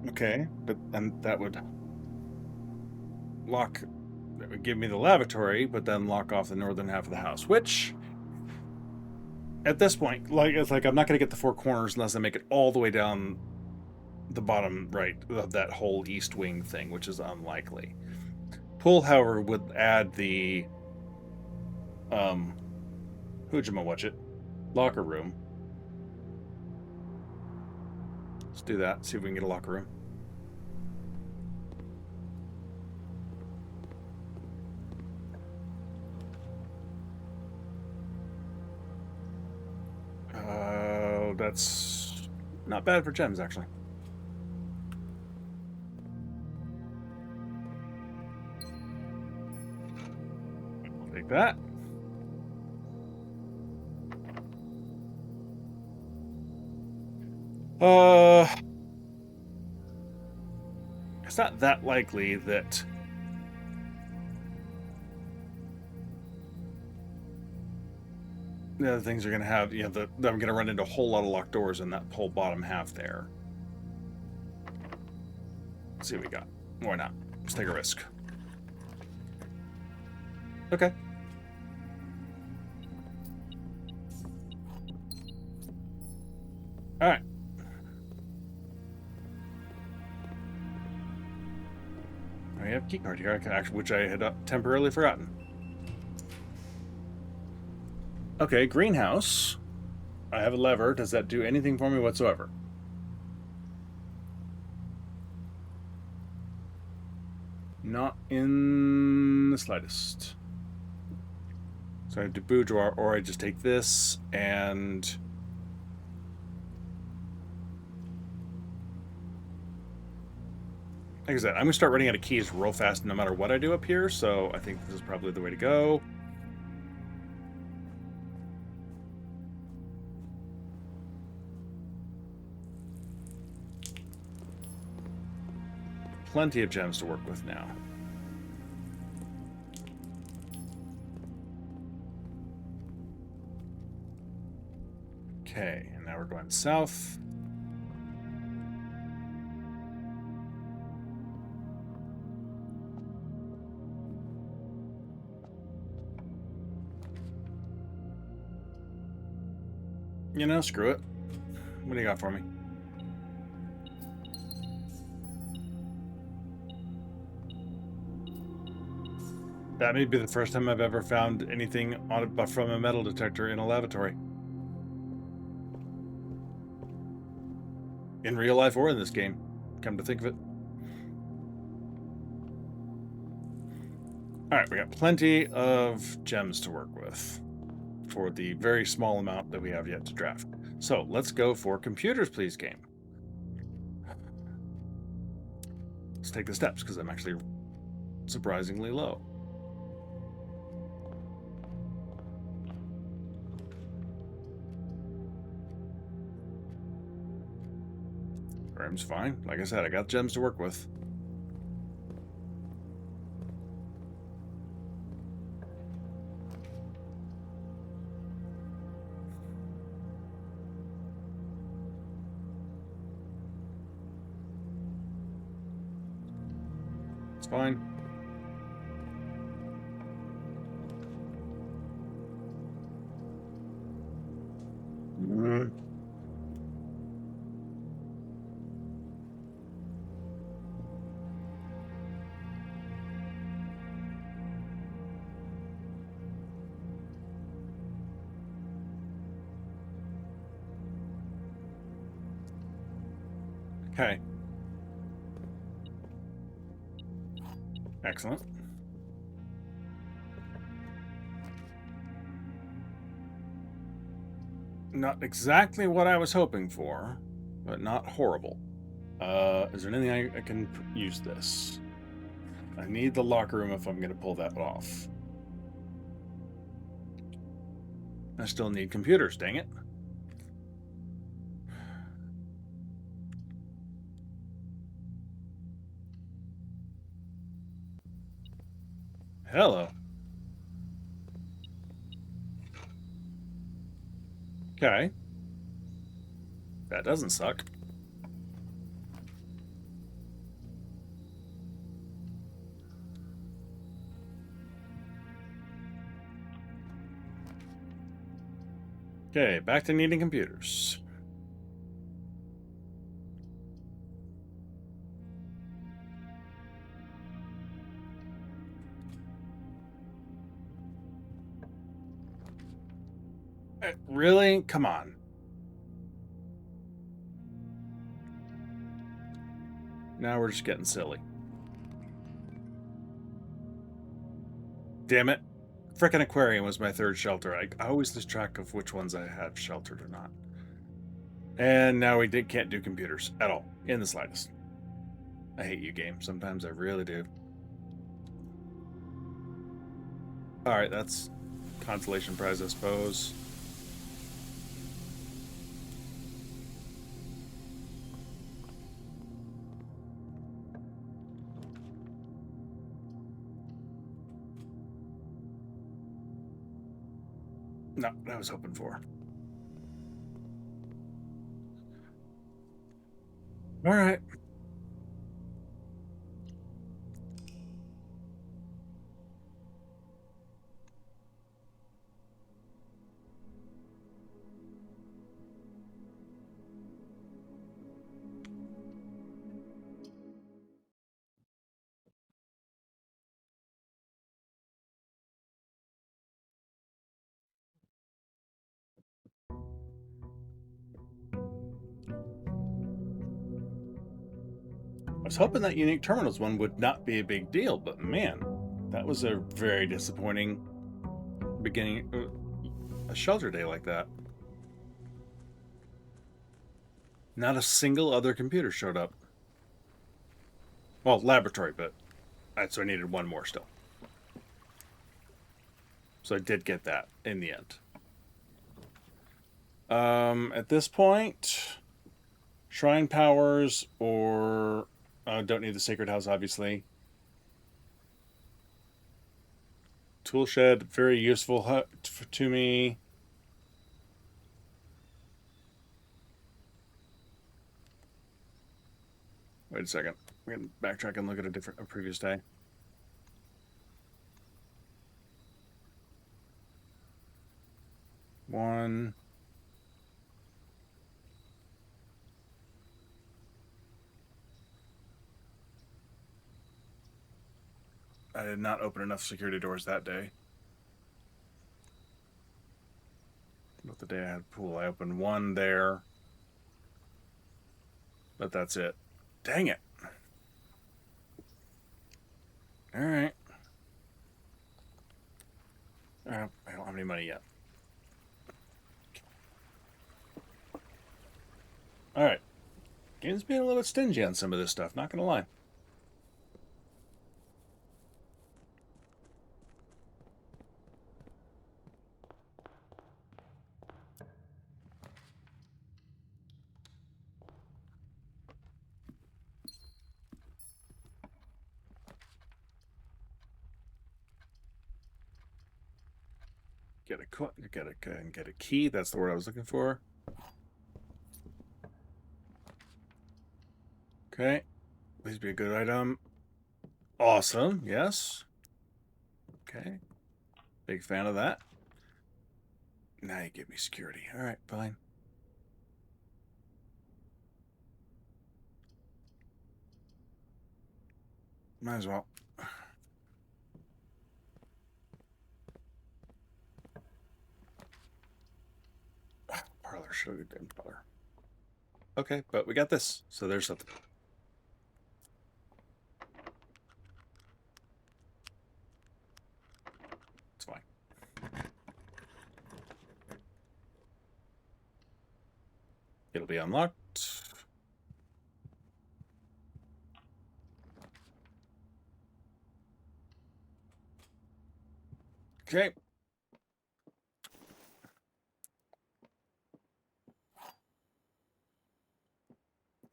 Okay, but and that would lock... That would give me the lavatory, but then lock off the northern half of the house, which... At this point, like, it's like I'm not going to get the four corners unless I make it all the way down the bottom right of that whole east wing thing, which is unlikely. Pool, however, would add the whatchamawatchit locker room. Let's do that. See if we can get a locker room. That's not bad for gems, actually. I'll take that. It's not that likely that the other things are going to have, you know, that I'm going to run into a whole lot of locked doors in that whole bottom half there. Let's see what we got. Why not? Let's take a risk. Okay. All right. I have a key card here, which I had temporarily forgotten. Okay, greenhouse. I have a lever. Does that do anything for me whatsoever? Not in the slightest. So I have to boudoir, or I just take this and... Like I said, I'm going to start running out of keys real fast no matter what I do up here, so I think this is probably the way to go. Plenty of gems to work with now. Okay, and now we're going south. You know, screw it. What do you got for me? That may be the first time I've ever found anything on it but from a metal detector in a lavatory. In real life or in this game, come to think of it. Alright, we got plenty of gems to work with for the very small amount that we have yet to draft. So let's go for computers, please, game. Let's take the steps because I'm actually surprisingly low. Room's fine. Like I said, I got gems to work with. It's fine. Okay. Excellent. Not exactly what I was hoping for, but not horrible. Is there anything I can use this? I need the locker room if I'm going to pull that off. I still need computers, dang it. Hello. Okay. That doesn't suck. Okay, back to needing computers. Really? Come on. Now we're just getting silly. Damn it. Frickin' aquarium was my third shelter. I always lose track of which ones I have sheltered or not. And now we can't do computers at all, in the slightest. I hate you, game. Sometimes I really do. Alright, that's consolation prize, I suppose. Not what I was hoping for. Alright. I was hoping that unique terminals one would not be a big deal, but man, that was a very disappointing beginning, a shelter day like that. Not a single other computer showed up. Well, laboratory, but so I needed one more still. So I did get that in the end. At this point, Shrine Powers or don't need the Sacred House, obviously. Toolshed, very useful to me. Wait a second. We can backtrack and look at a previous day. One. I did not open enough security doors that day. But the day I had pool, I opened one there. But that's it. Dang it. All right. I don't have any money yet. All right. Game's being a little bit stingy on some of this stuff, not gonna lie. Get a key. That's the word I was looking for. Okay. Please be a good item. Awesome. Yes. Okay. Big fan of that. Now you give me security. All right, fine. Might as well. Parlor, sugar damn parlor. Okay, but we got this, so there's something. It's fine. It'll be unlocked. Okay.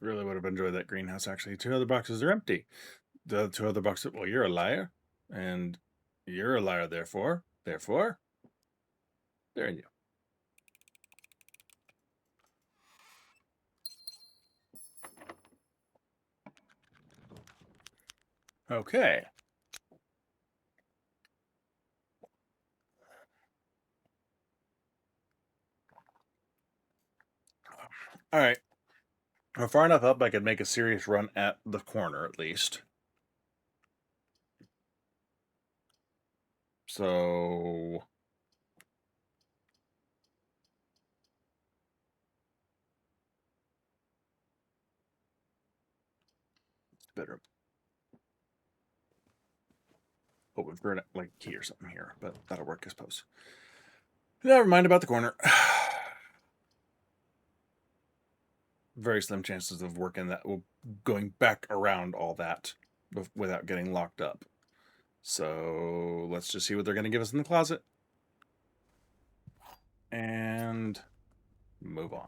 Really would have enjoyed that greenhouse, actually. 2 other boxes are empty. The 2 other boxes, well, you're a liar. And you're a liar, therefore. Therefore, there you. Okay. All right. We're far enough up I could make a serious run at the corner, at least. So... bedroom. Hoping for an, like, key or something here, but that'll work, I suppose. Never mind about the corner. Very slim chances of working that, going back around all that without getting locked up. So let's just see what they're going to give us in the closet. And move on.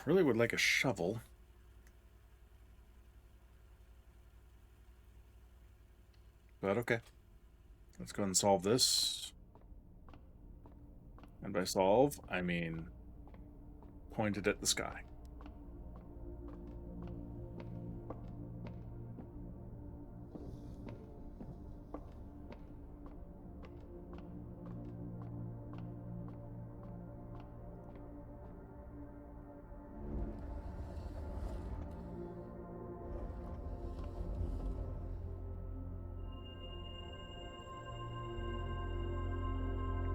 Really would like a shovel. But okay. Let's go ahead and solve this. And by solve, I mean pointed at the sky.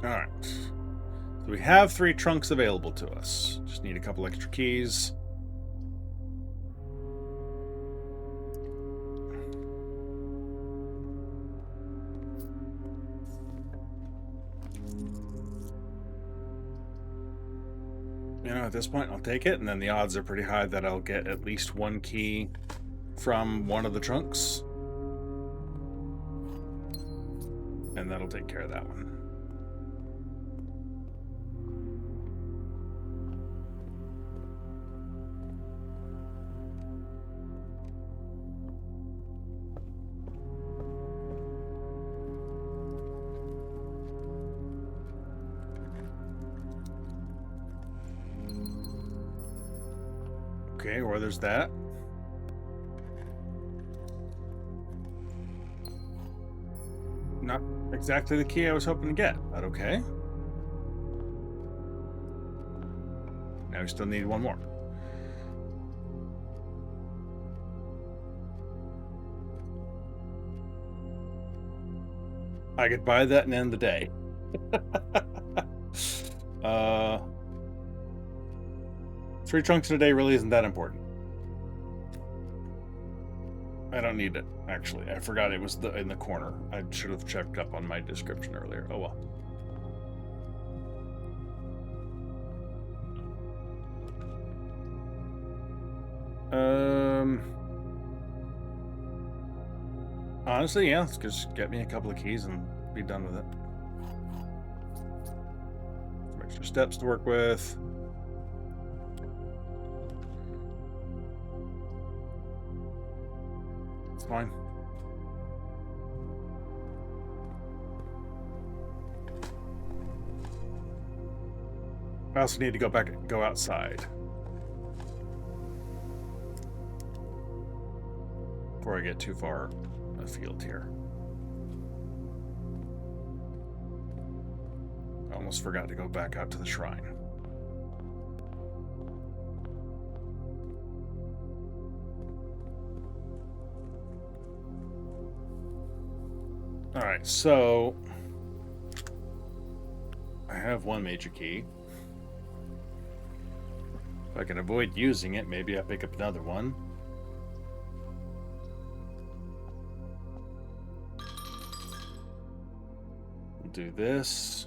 Alright. So we have 3 trunks available to us. Just need a couple extra keys. You know, at this point, I'll take it, and then the odds are pretty high that I'll get at least 1 key from one of the trunks. And that'll take care of that one. Okay, or there's that. Not exactly the key I was hoping to get, but okay. Now we still need one more. I could buy that and end the day. 3 chunks in a day really isn't that important. I don't need it, actually. I forgot it was in the corner. I should have checked up on my description earlier. Oh well. Honestly, yeah, let's just get me a couple of keys and be done with it. Some extra steps to work with. It's fine. I also need to go outside before I get too far afield here. I almost forgot to go back out to the shrine. All right, so I have one major key. If I can avoid using it, maybe I pick up another one. We'll do this.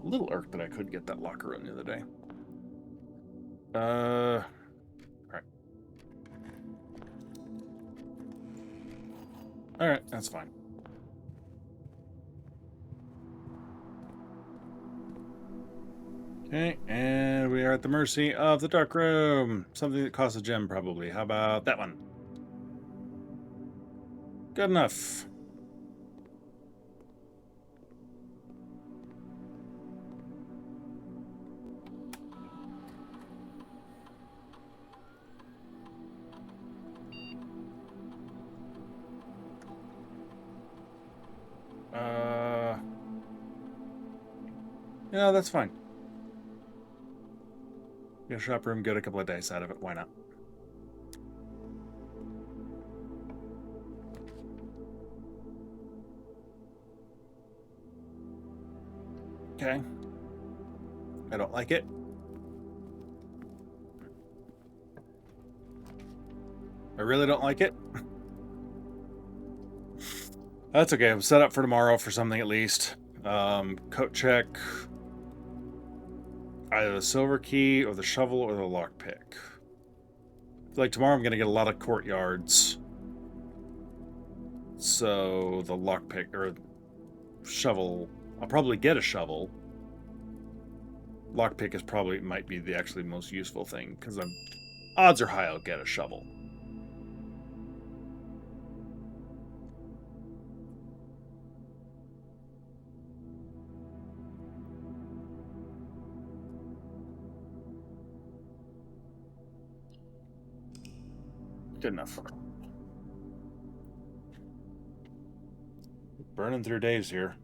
A little irked that I couldn't get that locker room the other day. All right. All right, that's fine. Okay, and we are at the mercy of the dark room. Something that costs a gem, probably. How about that one? Good enough. Yeah, that's fine. Get a shop room, get a couple of dice out of it. Why not? Okay. I don't like it. I really don't like it. That's okay. I'm set up for tomorrow for something at least. Coat check. Either the silver key or the shovel or the lockpick. Like tomorrow I'm going to get a lot of courtyards. So the lockpick or shovel, I'll probably get a shovel. Lockpick is probably might be the actually most useful thing because odds are high I'll get a shovel. Good enough. Burning through days here.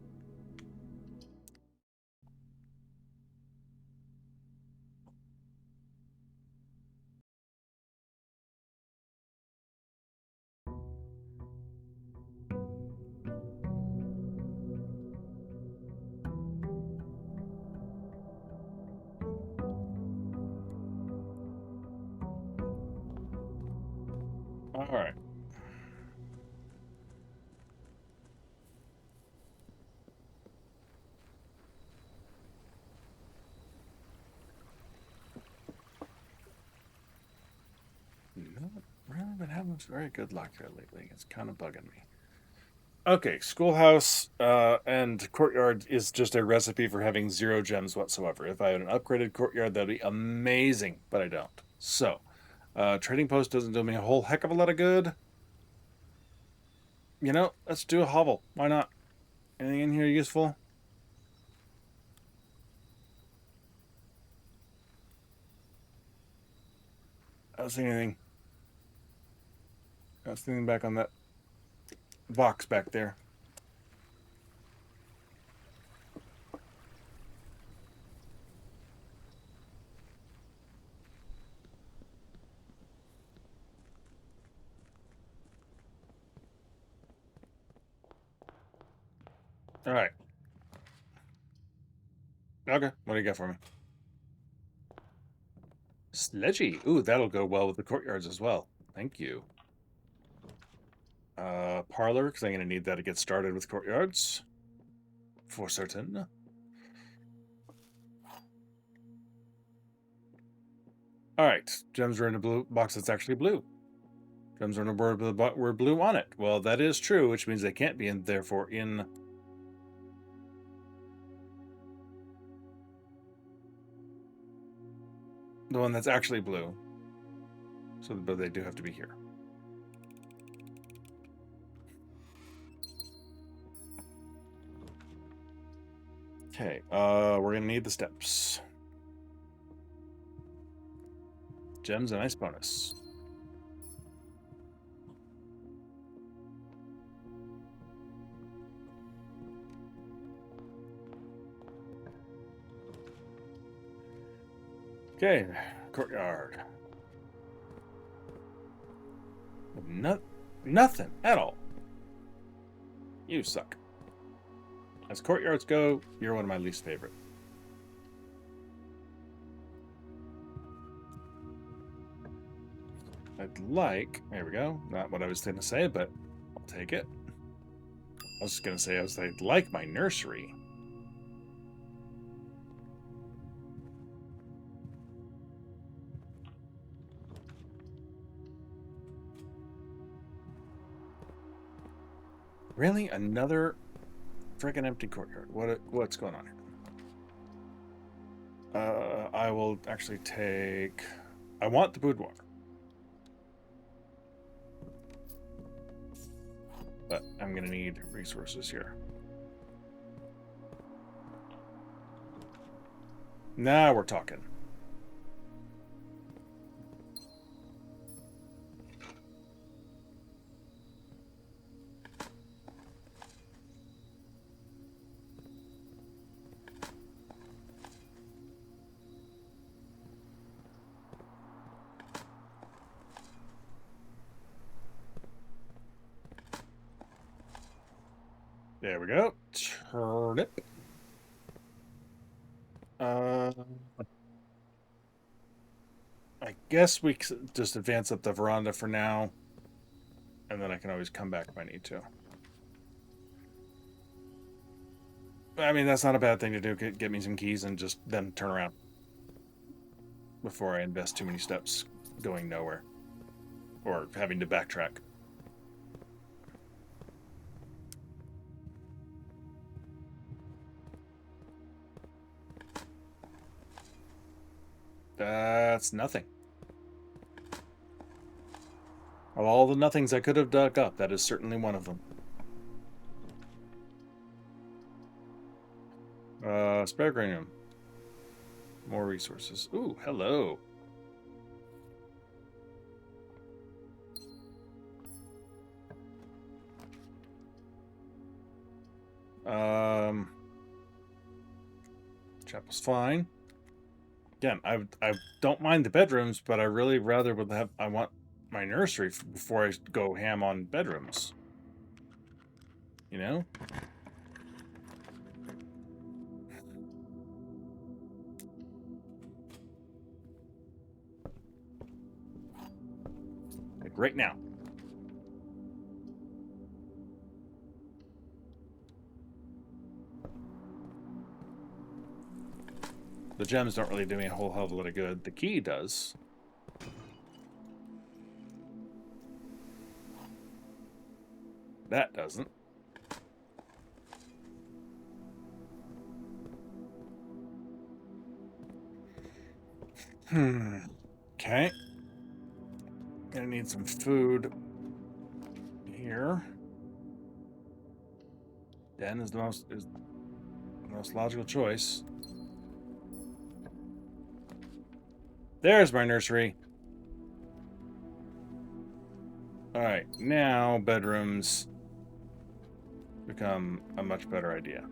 All right. Not really been having very good luck here lately. It's kind of bugging me. Okay, schoolhouse and courtyard is just a recipe for having 0 gems whatsoever. If I had an upgraded courtyard, that'd be amazing, but I don't. So, trading post doesn't do me a whole heck of a lot of good. You know, let's do a hovel. Why not? Anything in here useful? I don't see anything. I was thinking back on that box back there. All right. Okay, what do you got for me? Sledgy. Ooh, that'll go well with the courtyards as well. Thank you. Parlor, because I'm going to need that to get started with courtyards. For certain. Alright, gems are in a blue box that's actually blue. Gems are in a word with a word blue on it. Well, that is true, which means they can't be in, therefore, in... the one that's actually blue. So, but they do have to be here. Okay, we're gonna need the steps. Gems, a nice bonus. Okay, courtyard. Nothing at all. You suck. As courtyards go, you're one of my least favorite. I'd like... There we go. Not what I was going to say, but I'll take it. I was just going to say I'd like my nursery. Really? Another freaking empty courtyard. What's going on here? I will actually take... I want the boudoir. But I'm going to need resources here. Now we're talking. There we go. Turnip. I guess we just advance up the veranda for now. And then I can always come back if I need to. I mean, that's not a bad thing to do. Get me some keys and just then turn around. Before I invest too many steps going nowhere. Or having to backtrack. That's nothing. Of all the nothings I could have dug up, that is certainly one of them. Spare cranium. More resources. Ooh, hello. Chapel's fine. Again, I don't mind the bedrooms, but I really rather would have... I want my nursery before I go ham on bedrooms. You know? Like right now. The gems don't really do me a whole hell of a lot of good. The key does. That doesn't. Okay. Gonna need some food here. Den is the most logical choice. There's my nursery. All right, now bedrooms become a much better idea.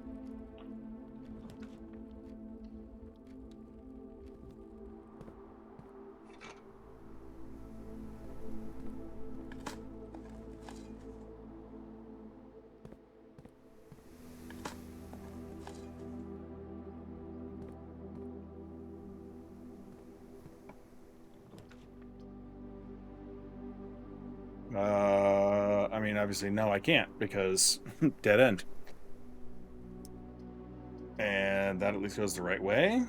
I mean, obviously, no, I can't because dead end. And that at least goes the right way.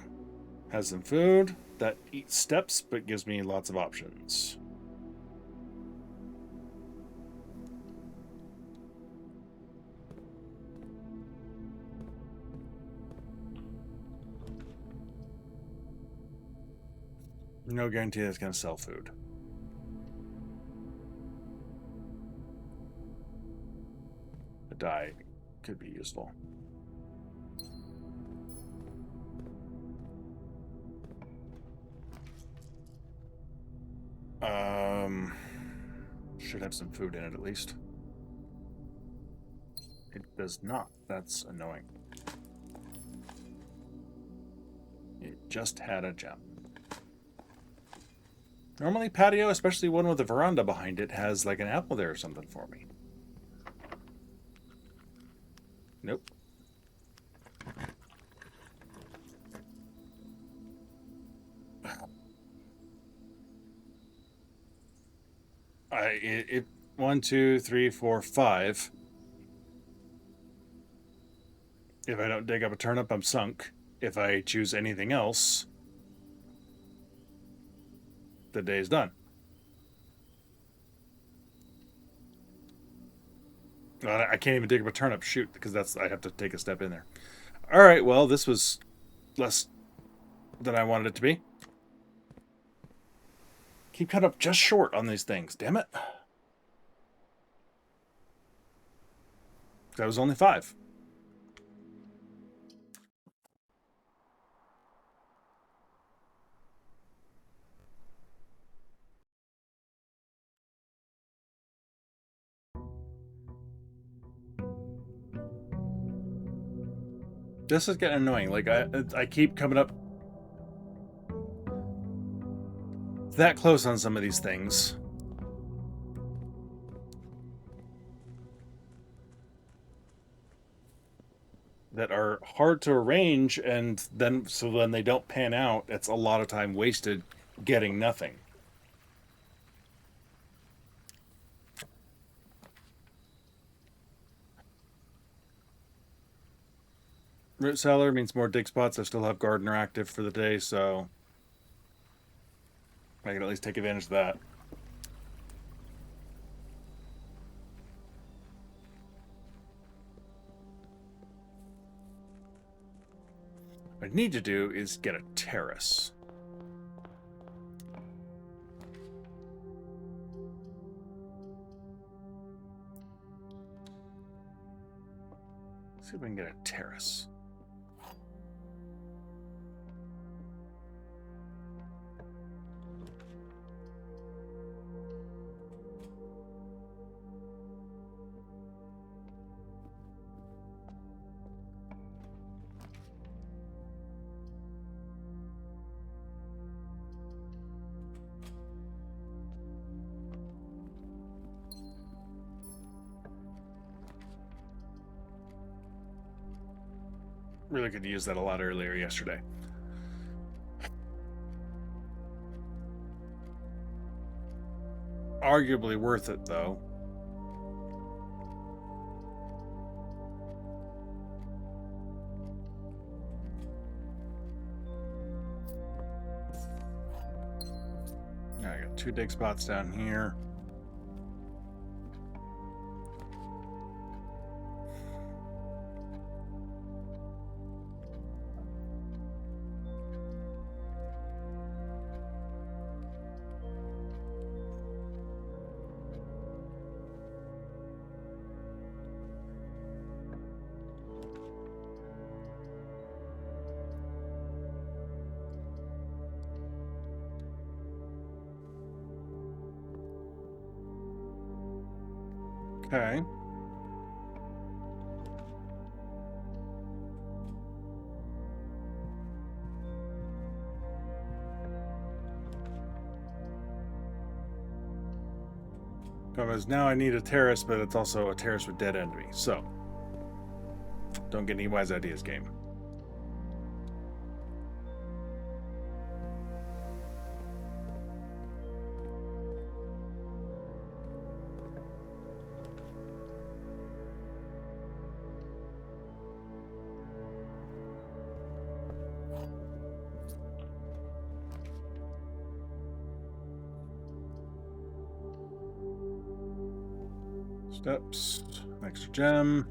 Has some food. That eats steps, but gives me lots of options. No guarantee that's going to sell food. A dye could be useful. Should have some food in it at least. It does not. That's annoying. It just had a gem. Normally patio, especially one with a veranda behind it, has like an apple there or something for me. Nope. It 1, 2, 3, 4, 5. If I don't dig up a turnip, I'm sunk. If I choose anything else, the day's done. I can't even dig up a turnip. Shoot, because I have to take a step in there. All right, well, this was less than I wanted it to be. Keep cut up just short on these things. Damn it. That was only 5. This is getting annoying. Like I keep coming up that close on some of these things. That are hard to arrange, and then so when they don't pan out, it's a lot of time wasted getting nothing. Root cellar means more dig spots. I still have gardener active for the day, so I can at least take advantage of that. What I need to do is get a terrace. Let's see if we can get a terrace. Really could use that a lot earlier yesterday. Arguably worth it, though. Now I got 2 dig spots down here. Okay. Because now I need a terrace, but it's also a terrace with dead end me. So, don't get any wise ideas, game. Steps, extra gem.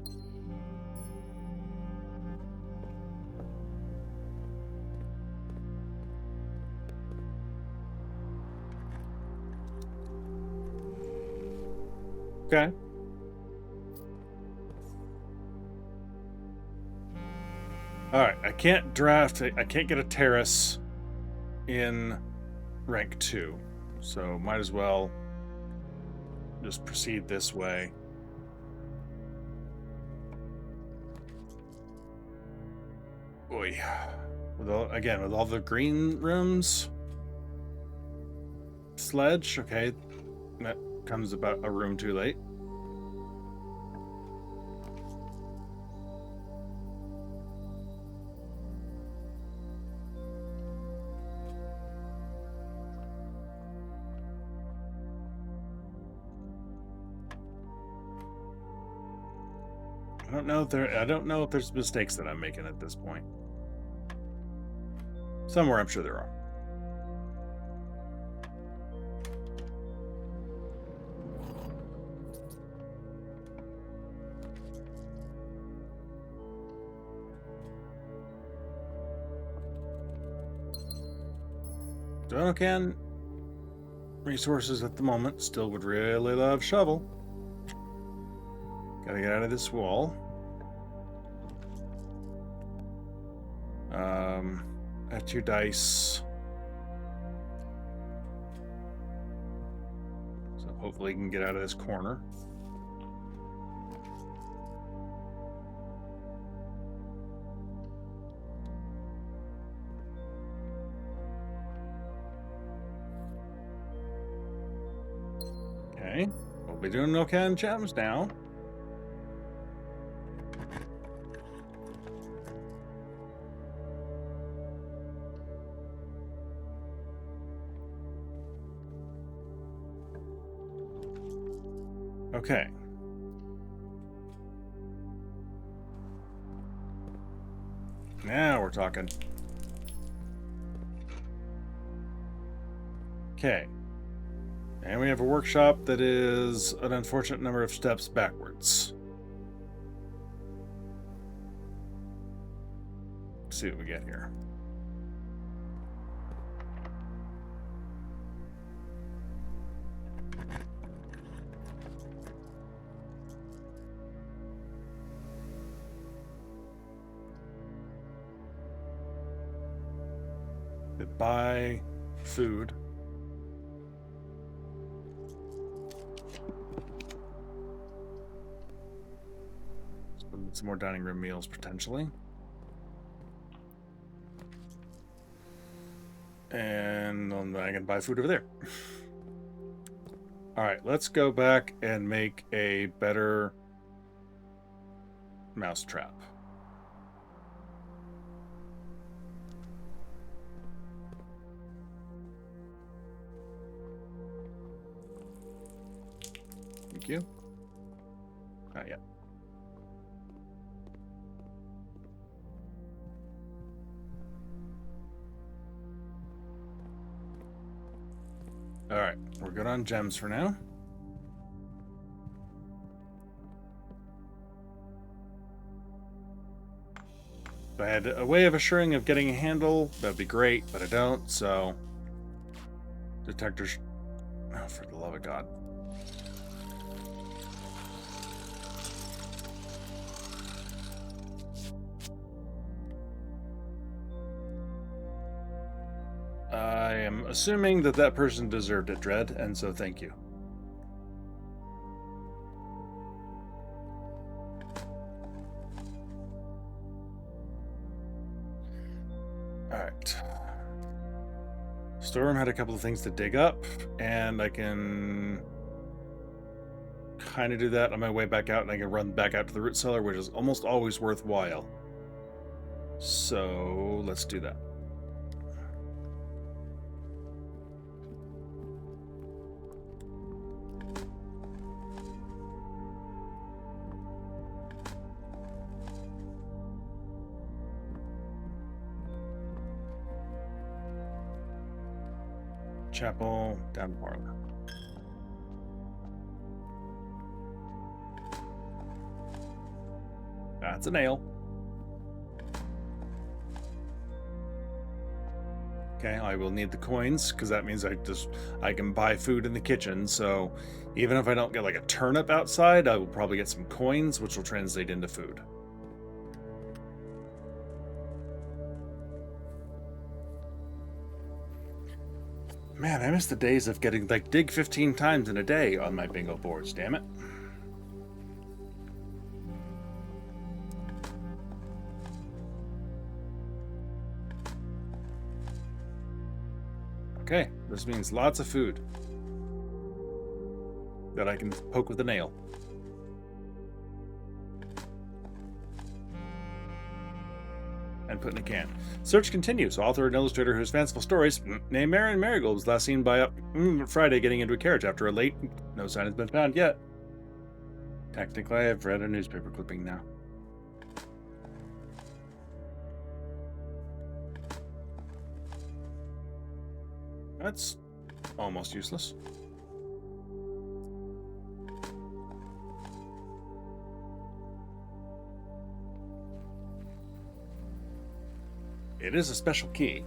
Okay. All right, I can't get a terrace in rank 2. So might as well just proceed this way. Boy. With all the green rooms. Sledge, okay. That comes about a room too late. I don't know if there's mistakes that I'm making at this point. Somewhere I'm sure there are. Donocan resources at the moment. Still would really love shovel. Gotta get out of this wall. That's your dice. So hopefully you can get out of this corner. Okay, we'll be doing no can gems now. Okay. Now we're talking. Okay. And we have a workshop that is an unfortunate number of steps backwards. Let's see what we get here. Buy food. Some more dining room meals potentially. And I can buy food over there. All right, let's go back and make a better mousetrap. Thank you. Not yet. All right, we're good on gems for now. If I had a way of assuring of getting a handle, that'd be great, but I don't, so... Detectors... Oh, for the love of God. I am assuming that that person deserved it, Dread, and so thank you. Alright. Storeroom had a couple of things to dig up, and I can kind of do that on my way back out, and I can run back out to the root cellar, which is almost always worthwhile. So let's do that. Chapel, down parlor. That's a nail. Okay, I will need the coins because that means I can buy food in the kitchen. So even if I don't get like a turnip outside, I will probably get some coins, which will translate into food. Man, I miss the days of getting like dig 15 times in a day on my bingo boards, damn it. Okay, this means lots of food that I can poke with a nail. And put in a can. Search continues. Author and illustrator whose fanciful stories named Marion Marigold was last seen by Friday getting into a carriage after a late. No sign has been found yet. Technically, I've read a newspaper clipping now. That's almost useless. It is a special key.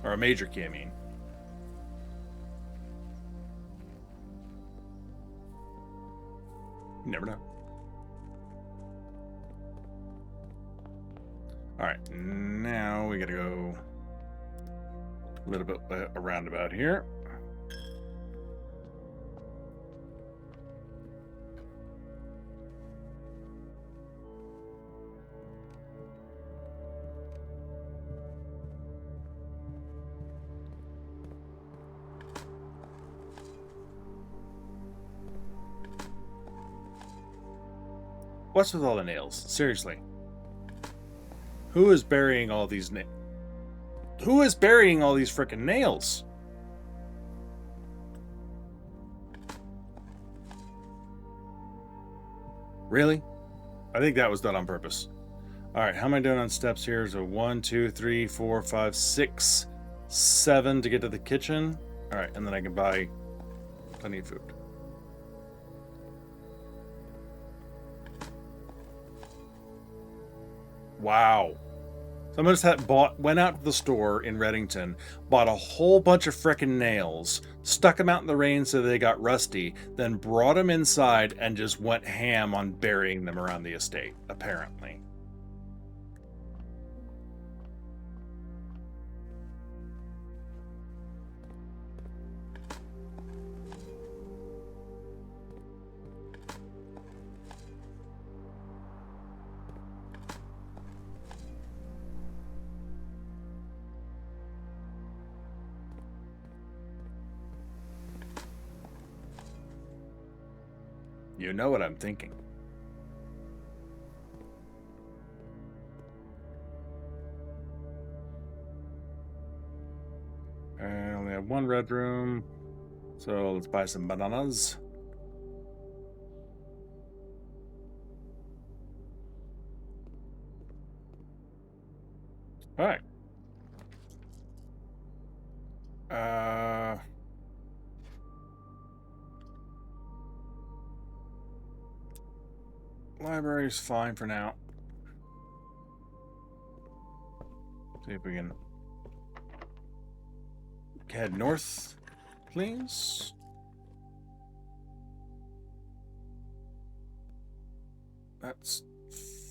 Or a major key, I mean. You never know. Alright, now we gotta go a little bit around about here. What's with all the nails? Seriously. Who is burying all these Who is burying all these frickin' nails? Really? I think that was done on purpose. Alright, how am I doing on steps here? So 1, 2, 3, 4, 5, 6, 7 to get to the kitchen. Alright, and then I can buy plenty of food. Wow. Someone just went out to the store in Reddington, bought a whole bunch of frickin' nails, stuck them out in the rain so they got rusty, then brought them inside and just went ham on burying them around the estate, apparently. You know what I'm thinking. I only have one red room, so let's buy some bananas. All right. Library's fine for now. See if we can head north, please. That's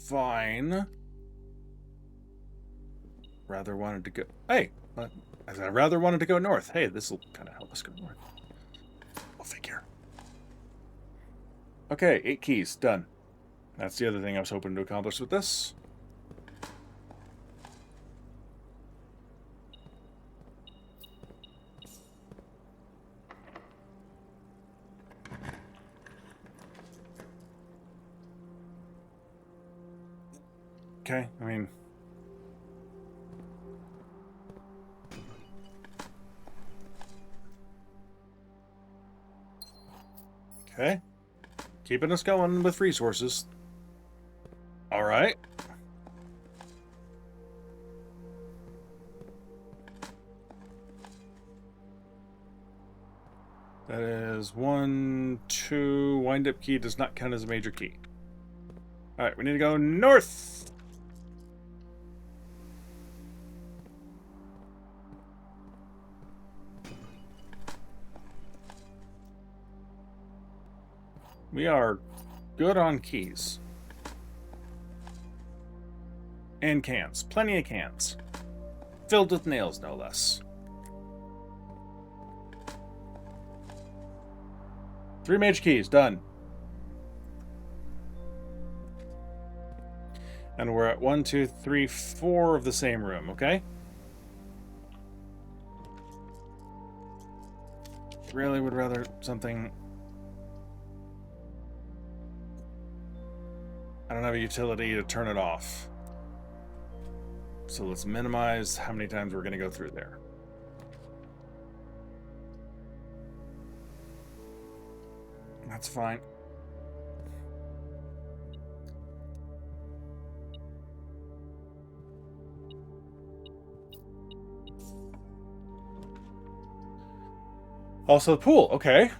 fine. Rather wanted to go. Hey, I rather wanted to go north. Hey, this will kind of help us go north. We'll figure. Okay, 8 keys done. That's the other thing I was hoping to accomplish with this. Okay, I mean... Okay. Keeping us going with resources. Alright. That is 1, 2. Wind-up key does not count as a major key. Alright, we need to go north! We are good on keys. And cans. Plenty of cans. Filled with nails, no less. 3 major keys, done. And we're at 1, 2, 3, 4 of the same room, okay? Really would rather something... I don't have a utility to turn it off. So let's minimize how many times we're going to go through there. That's fine. Also the pool, okay.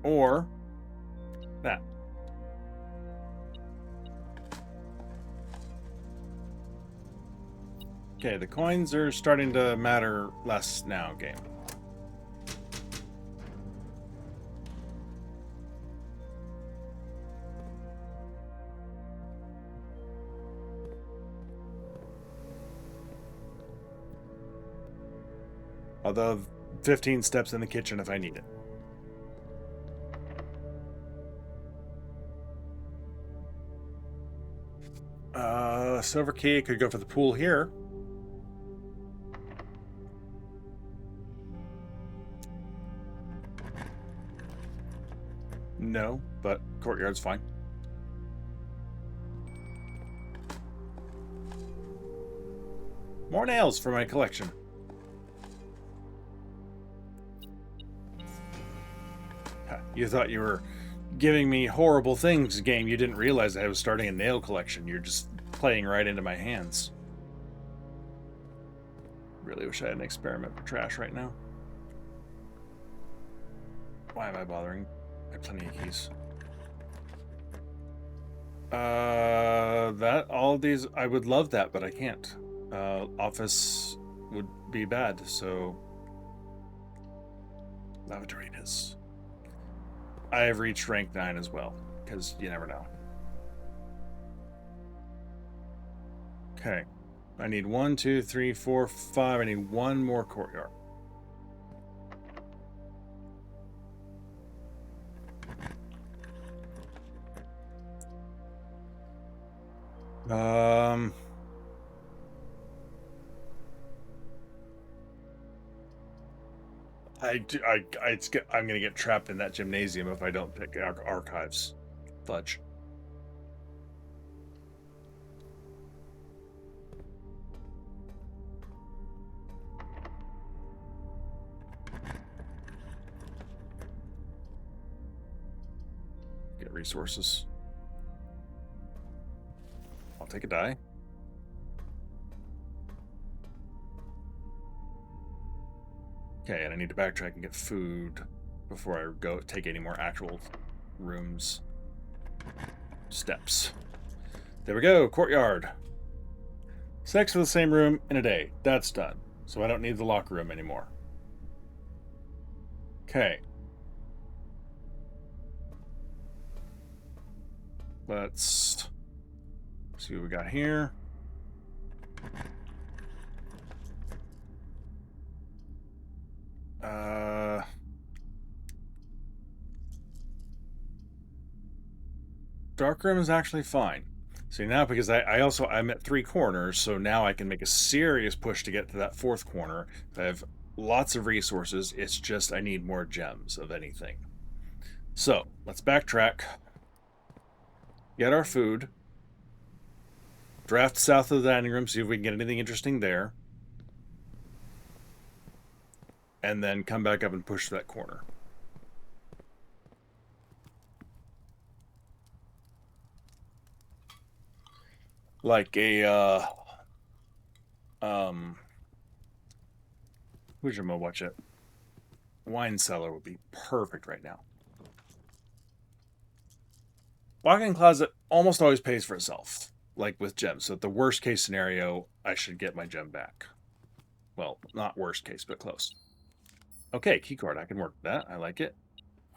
Or that. Okay, the coins are starting to matter less now, game. Although 15 steps in the kitchen if I need it. Silver key could go for the pool here. No, but courtyard's fine. More nails for my collection. You thought you were giving me horrible things, game. You didn't realize I was starting a nail collection. You're just playing right into my hands. Really wish I had an experiment for trash right now. Why am I bothering? I have plenty of keys. All of these, I would love that, but I can't. Office would be bad, so... Lavatory it is. I have reached rank 9 as well, because you never know. Okay. I need 1, 2, 3, 4, 5. I need 1 more courtyard. I'm gonna get trapped in that gymnasium if I don't pick archives. Fudge. Get resources. I'll take a die. Okay, and I need to backtrack and get food before I go take any more actual rooms. Steps. There we go, courtyard. 6 for the same room in a day. That's done. So I don't need the locker room anymore. Okay. Let's see what we got here. Darkroom is actually fine. See, now because I'm at 3 corners, so now I can make a serious push to get to that 4th corner. I have lots of resources. It's just I need more gems of anything. So let's backtrack. Get our food. draft south of the dining room, see if we can get anything interesting there. And then come back up and push that corner. Like a, who's your watch it? Wine cellar would be perfect right now. Walk-in closet almost always pays for itself, like with gems. So at the worst case scenario, I should get my gem back. Well, not worst case, but close. Okay, key card. I can work with that. I like it.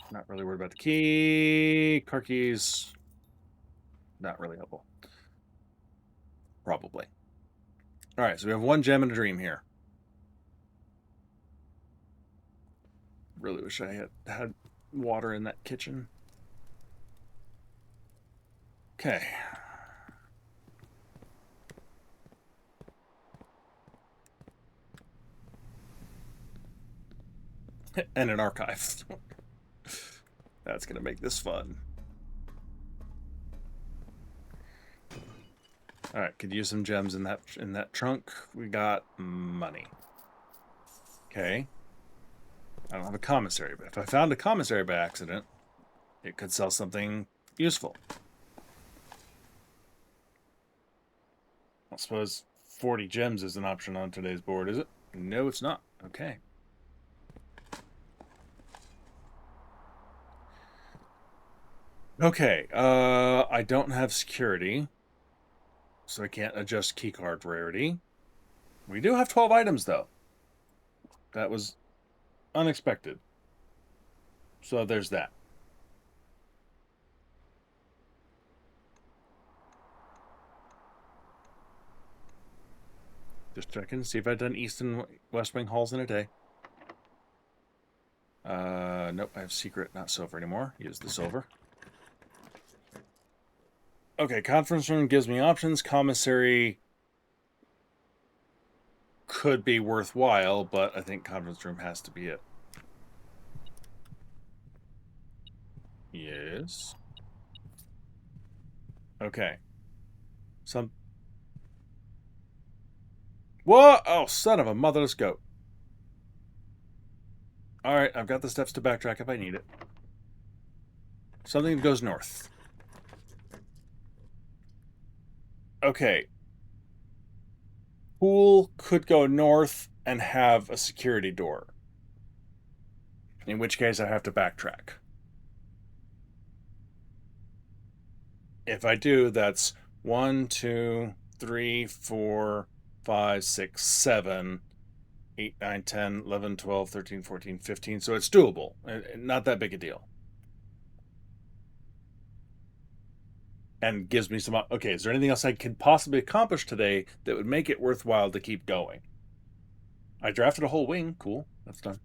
Not really worried about the key. Car keys. Not really helpful. Probably. All right, so we have one gem and a dream here. Really wish I had water in that kitchen. Okay. And an archive. That's gonna make this fun. All right, could use some gems in that trunk. We got money. Okay. I don't have a commissary, but if I found a commissary by accident, it could sell something useful. I suppose 40 gems is an option on today's board, is it? No, it's not. Okay. Okay, I don't have security, so I can't adjust keycard rarity. We do have 12 items, though. That was unexpected. So there's that. Just checking, see if I've done East and West Wing halls in a day. Nope, I have secret, not silver anymore. Use the silver. Okay, conference room gives me options. Commissary could be worthwhile, but I think conference room has to be it. Yes. Okay. What? Oh, son of a motherless goat. Alright, I've got the steps to backtrack if I need it. Something that goes north. Okay. Pool could go north and have a security door. In which case I have to backtrack. If I do, that's 1, 2, 3, 4, 5, 6, 7, 8, 9, 10, 11, 12, 13, 14, 15. So it's doable. Not that big a deal. And gives me some... Okay, is there anything else I could possibly accomplish today that would make it worthwhile to keep going? I drafted a whole wing. Cool. That's done.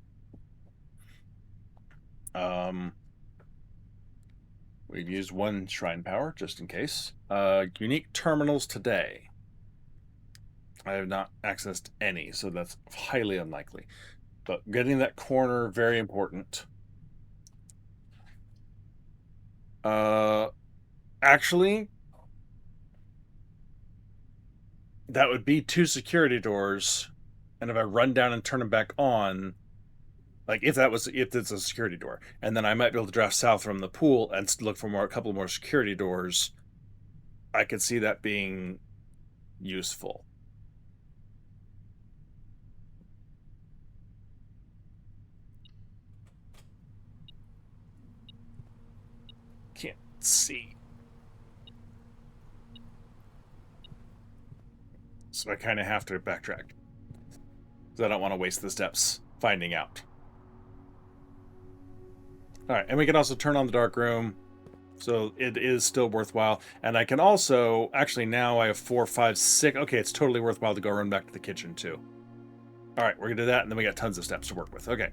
We've used one shrine power, just in case. Unique terminals today. I have not accessed any, so that's highly unlikely. But getting that corner, very important. Actually, that would be 2 security doors, and if I run down and turn them back on, like if it's a security door, and then I might be able to draft south from the pool and look for a couple more security doors, I could see that being useful. Can't see. So I kind of have to backtrack. Because I don't want to waste the steps finding out. Alright, and we can also turn on the dark room. So it is still worthwhile. And I can also... Actually, now I have 4, 5, 6... Okay, it's totally worthwhile to go run back to the kitchen, too. Alright, we're going to do that, and then we got tons of steps to work with. Okay.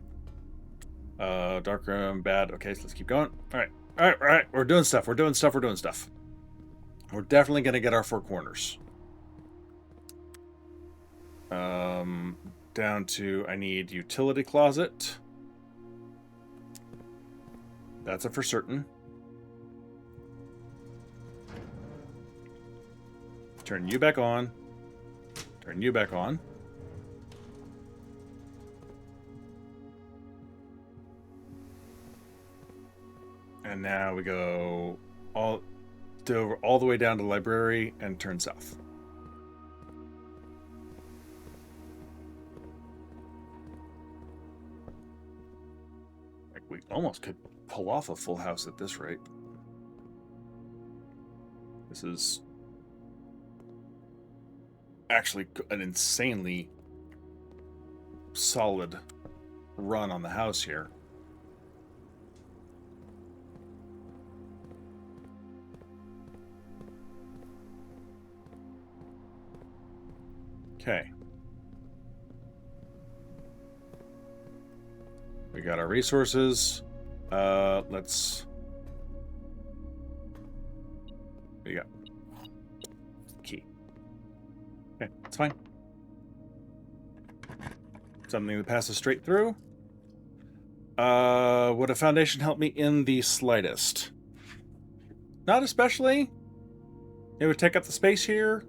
Dark room, bad. Okay, so let's keep going. Alright. We're doing stuff. We're doing stuff. We're definitely going to get our 4 corners. Down to... I need utility closet. That's a for certain. Turn you back on. Turn you back on. And now we go all the way down to the library and turn south. Like, we almost could pull off a full house at this rate. This is actually an insanely solid run on the house here. Okay. We got our resources. Let's... What do you got? Key. Okay, it's fine. Something that passes straight through. Would a foundation help me in the slightest? Not especially. It would take up the space here.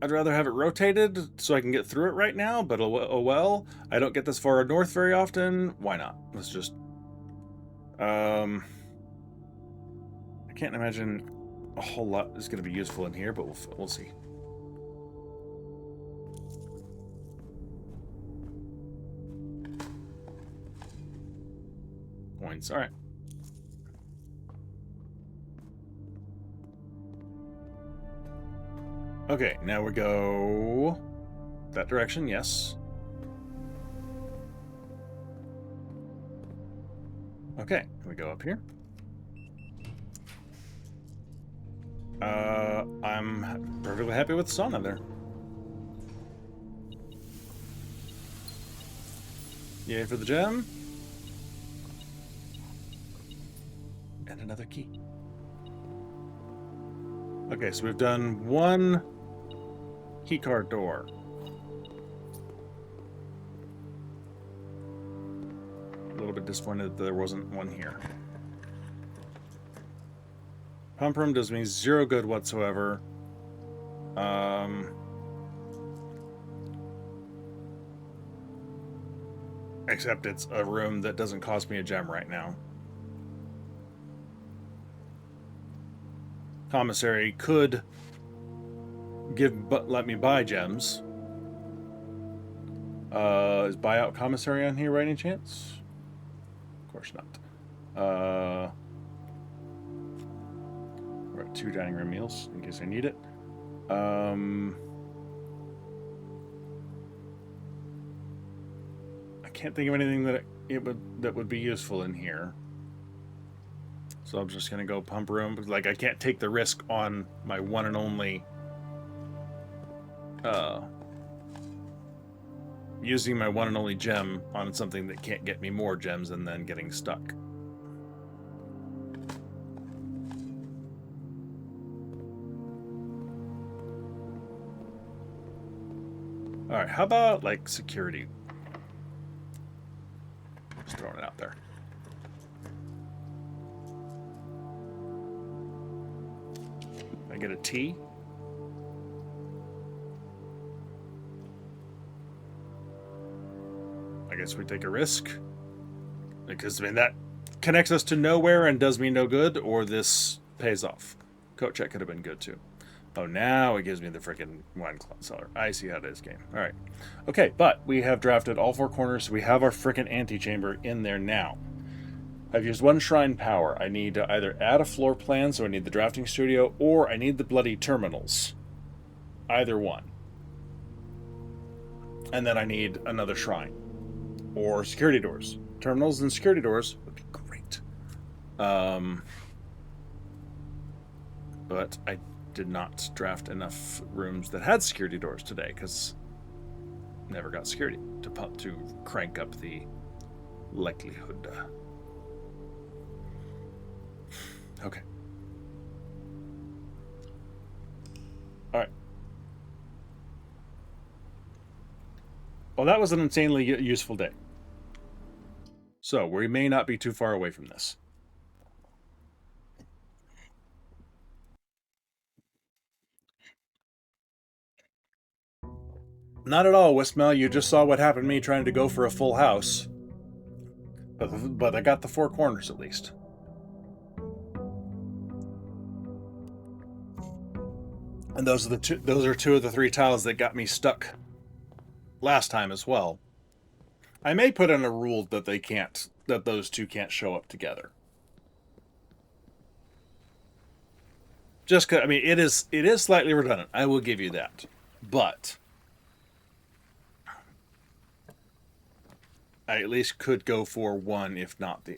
I'd rather have it rotated so I can get through it right now, but oh well. I don't get this far north very often. Why not? Let's just... I can't imagine a whole lot is going to be useful in here, but we'll see. Points. All right. Okay, now we go that direction, yes. Okay, we go up here. I'm perfectly happy with the sauna there. Yay for the gem. And another key. Okay, so we've done one keycard door. A little bit disappointed that there wasn't one here. Pump room does me zero good whatsoever. Except it's a room that doesn't cost me a gem right now. Commissary could let me buy gems. Is buyout commissary on here by any chance? Of course not. We're at 2 dining room meals in case I need it. I can't think of anything that would be useful in here. So I'm just gonna go pump room. Like, I can't take the risk on my one and only using my one and only gem on something that can't get me more gems and then getting stuck. Alright, how about, like, security? Just throwing it out there. I get a T. I guess we take a risk. Because, I mean, that connects us to nowhere and does me no good, or this pays off. Coat check could have been good, too. Oh, now it gives me the freaking wine cellar. I see how it is, game. All right. Okay, but we have drafted all 4 corners, so we have our freaking antechamber in there now. I've used 1 shrine power. I need to either add a floor plan, so I need the drafting studio, or I need the bloody terminals. Either one. And then I need another shrine. Or security doors. Terminals and security doors would be great. But I did not draft enough rooms that had security doors today, because never got security to crank up the likelihood. Okay. All right. Well, that was an insanely useful day. So we may not be too far away from this. Not at all, Wismel. You just saw what happened to me trying to go for a full house. But I got the 4 corners at least. And those are 2 of the 3 tiles that got me stuck last time as well. I may put in a rule that those 2 can't show up together. Just 'cause, I mean, it is slightly redundant. I will give you that. But I at least could go for one if not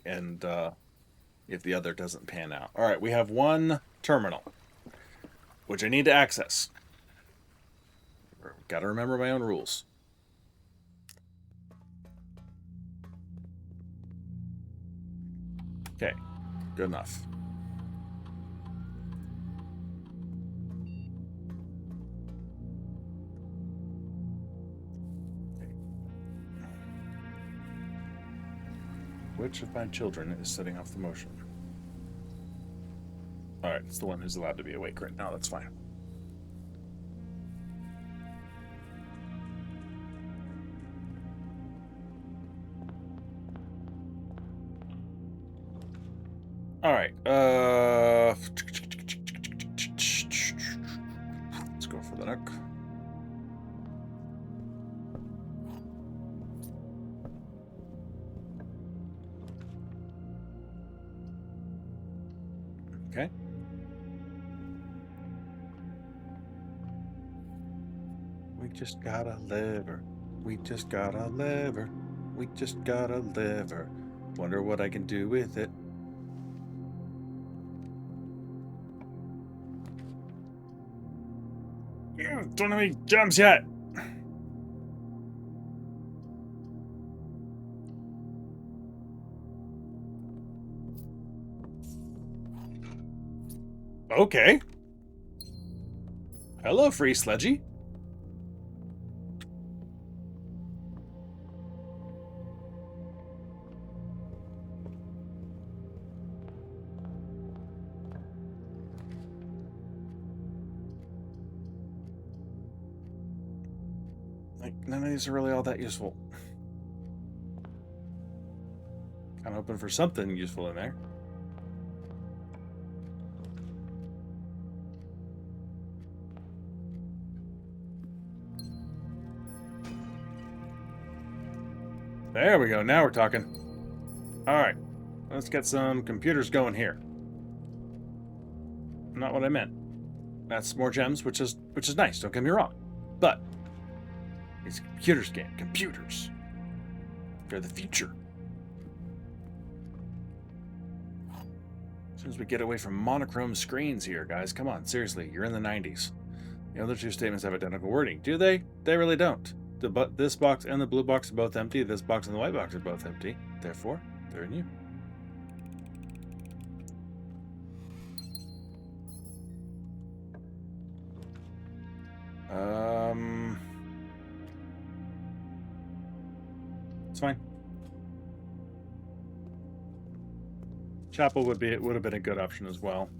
if the other doesn't pan out. All right, we have 1 terminal, which I need to access. Got to remember my own rules. Okay, good enough. Which of my children is setting off the motion? Alright, it's the one who's allowed to be awake right now. That's fine. Alright, let's go for the nook. Okay. We just got a lever. We just got a lever. We just got a lever. Wonder what I can do with it. Yeah, don't have any gems yet. Okay. Hello, free sledgy. Like, none of these are really all that useful. Kind of hoping for something useful in there. There we go. Now we're talking. All right. Let's get some computers going here. Not what I meant. That's more gems, which is nice. Don't get me wrong. But it's a computers game. Computers. They're the future. As soon as we get away from monochrome screens here, guys. Come on. Seriously. You're in the 90s. The other 2 statements have identical wording. Do they? They really don't. This box and the blue box are both empty. This box and the white box are both empty. Therefore, they're in you. It's fine. Chapel would have been a good option as well.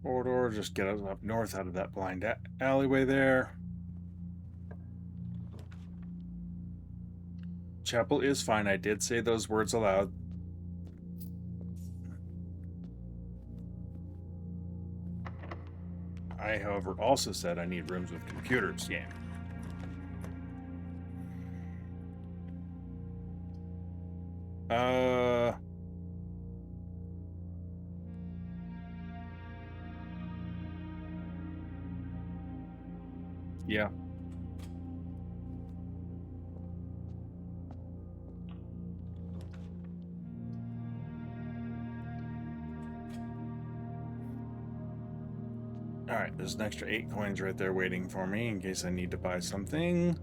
Or just get us up north out of that blind alleyway there. Chapel is fine. I did say those words aloud. I, however, also said I need rooms with computers. Yeah. Yeah. Alright, there's an extra 8 coins right there waiting for me in case I need to buy something.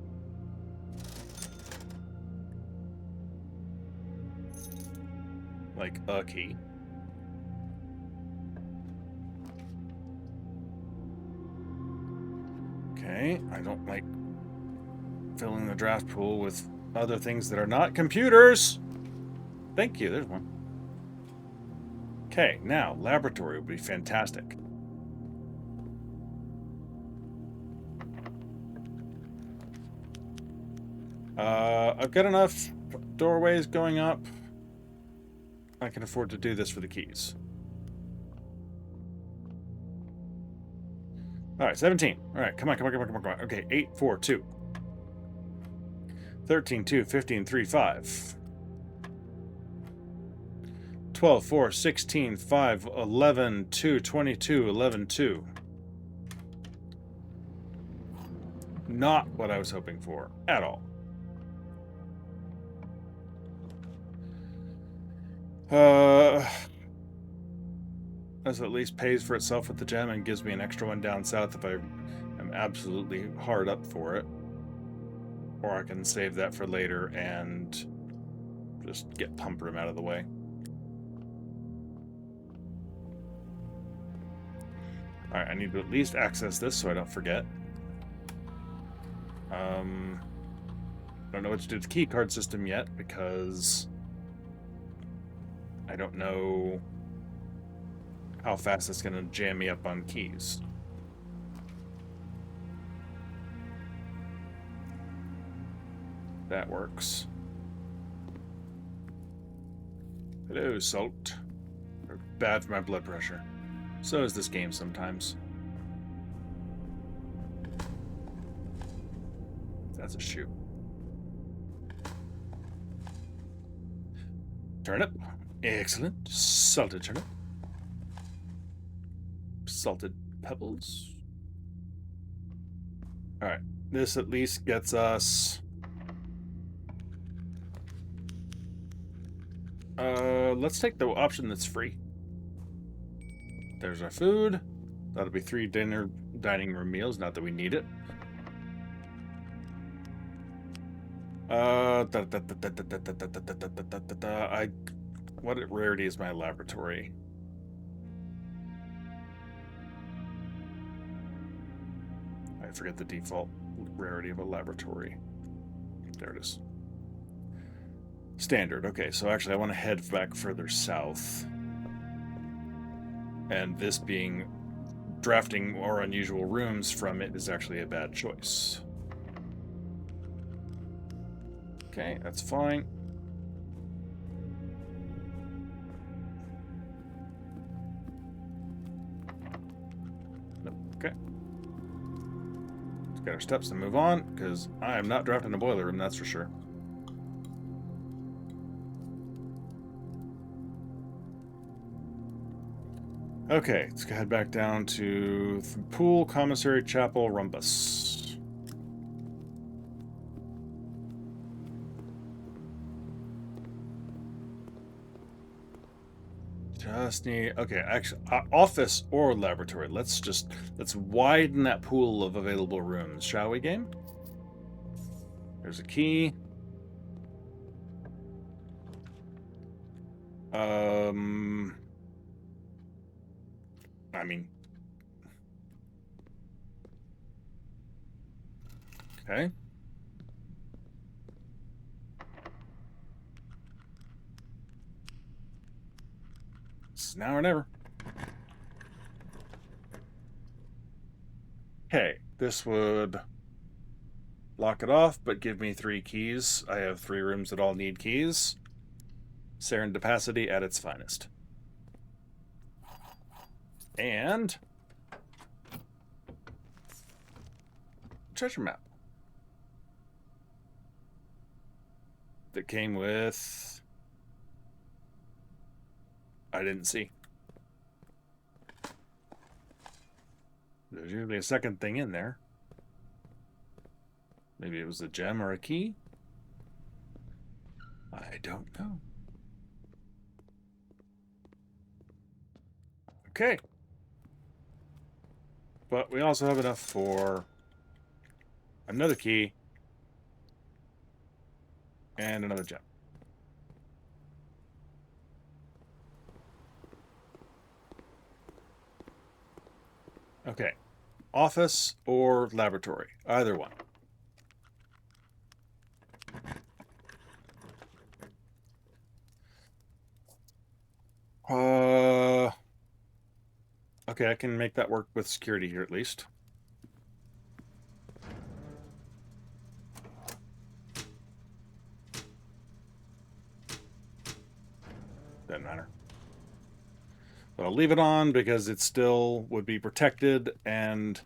Like a key. Okay, I don't like filling the draft pool with other things that are not computers. Thank you, there's one. Okay, now, laboratory would be fantastic. I've got enough doorways going up. I can afford to do this for the keys. All right, 17. All right, come on. Okay, 8, 4, 2. 13, 2, 15, 3, 5. 12, 4, 16, 5, 11, 2, 22, 11, 2. Not what I was hoping for at all. This at least pays for itself with the gem and gives me an extra one down south if I am absolutely hard up for it. Or I can save that for later and just get Pump Room out of the way. Alright, I need to at least access this so I don't forget. I don't know what to do with the key card system yet because I don't know how fast it's going to jam me up on keys. That works. Hello, salt. They're bad for my blood pressure. So is this game sometimes. That's a shoe. Turnip. Excellent. Salted turnip. Salted pebbles. Alright. This at least gets us... let's take the option that's free. There's our food. That'll be 3 dining room meals, not that we need it. What rarity is my laboratory? I forget the default rarity of a laboratory. There it is. Standard. Okay, so actually I want to head back further south. And this being drafting more unusual rooms from it is actually a bad choice. Okay, that's fine. Nope. Okay. Let's get our steps and move on, because I am not drafting a boiler room, that's for sure. Okay, let's head back down to the pool, commissary, chapel, rhombus. Just need, okay, actually, office or laboratory. Let's widen that pool of available rooms, shall we, game? There's a key. I mean, okay. It's now or never. Okay, this would lock it off, but give me 3 keys. I have 3 rooms that all need keys. Serendipity at its finest. And treasure map that came with, I didn't see. There's usually a second thing in there. Maybe it was a gem or a key. I don't know. Okay. But we also have enough for another key and another gem. Okay. Office or laboratory. Either one. Okay, I can make that work with security here at least. Doesn't matter. But I'll leave it on because it still would be protected, and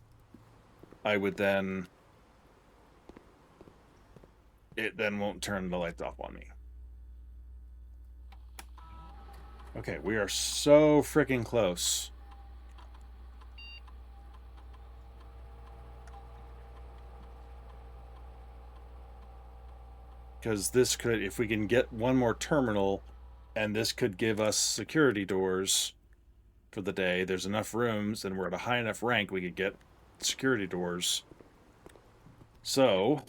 I would then... It then won't turn the lights off on me. Okay, we are so freaking close. Because this could, if we can get one more terminal, and this could give us security doors for the day. There's enough rooms, and we're at a high enough rank we could get security doors. So...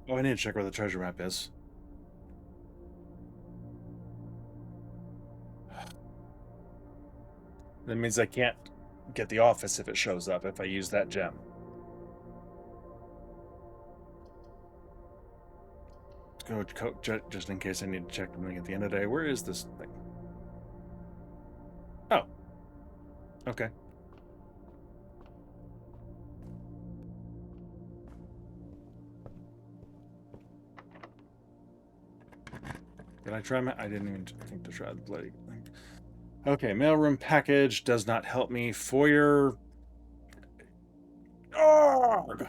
Oh, I need to check where the treasure map is. That means I can't get the office if it shows up, if I use that gem. Let's go, just in case I need to check something at the end of the day. Where is this thing? Oh. Okay. Did I try my... I didn't even think to try the bloody thing. Okay, mailroom package does not help me. Foyer... Arrgh!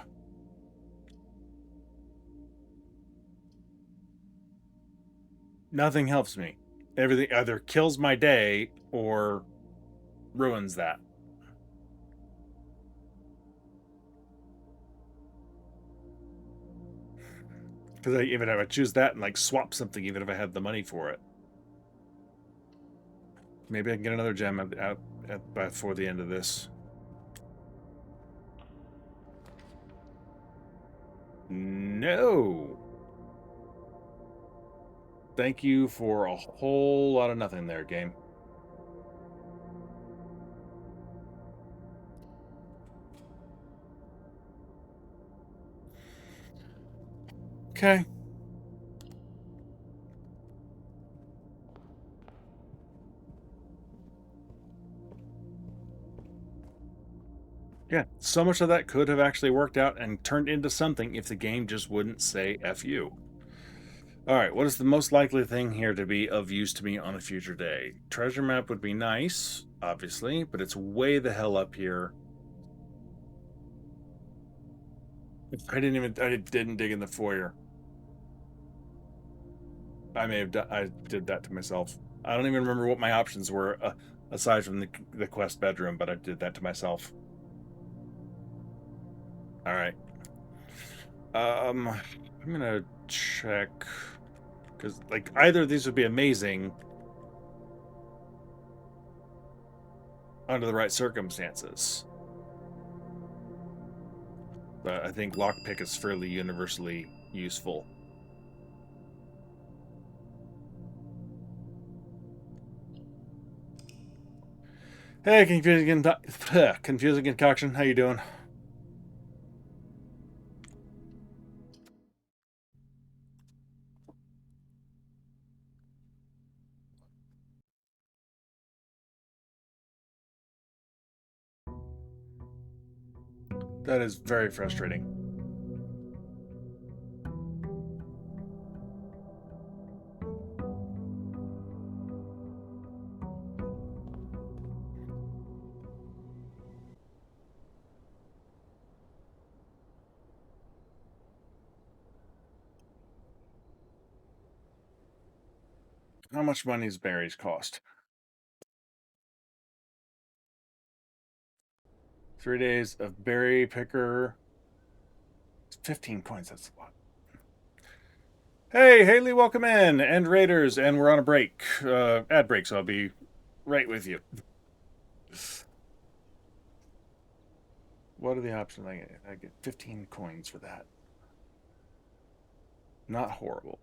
Nothing helps me. Everything either kills my day or ruins that. Because even if I choose that and like swap something, even if I had the money for it, maybe I can get another gem before the end of this. No. Thank you for a whole lot of nothing there, game. Okay. Yeah, so much of that could have actually worked out and turned into something if the game just wouldn't say F you. Alright, what is the most likely thing here to be of use to me on a future day? Treasure map would be nice, obviously, but it's way the hell up here. I didn't dig in the foyer. I did that to myself. I don't even remember what my options were, aside from the quest bedroom, but I did that to myself. Alright. I'm gonna check, because like either of these would be amazing under the right circumstances, but I think lockpick is fairly universally useful. Hey, confusing concoction, how you doing? That is very frustrating. How much money does berries cost? 3 days of berry picker. 15 coins, that's a lot. Hey, Haley, welcome in. And Raiders, and we're on a break. Ad break, so I'll be right with you. What are the options I get? I get 15 coins for that. Not horrible.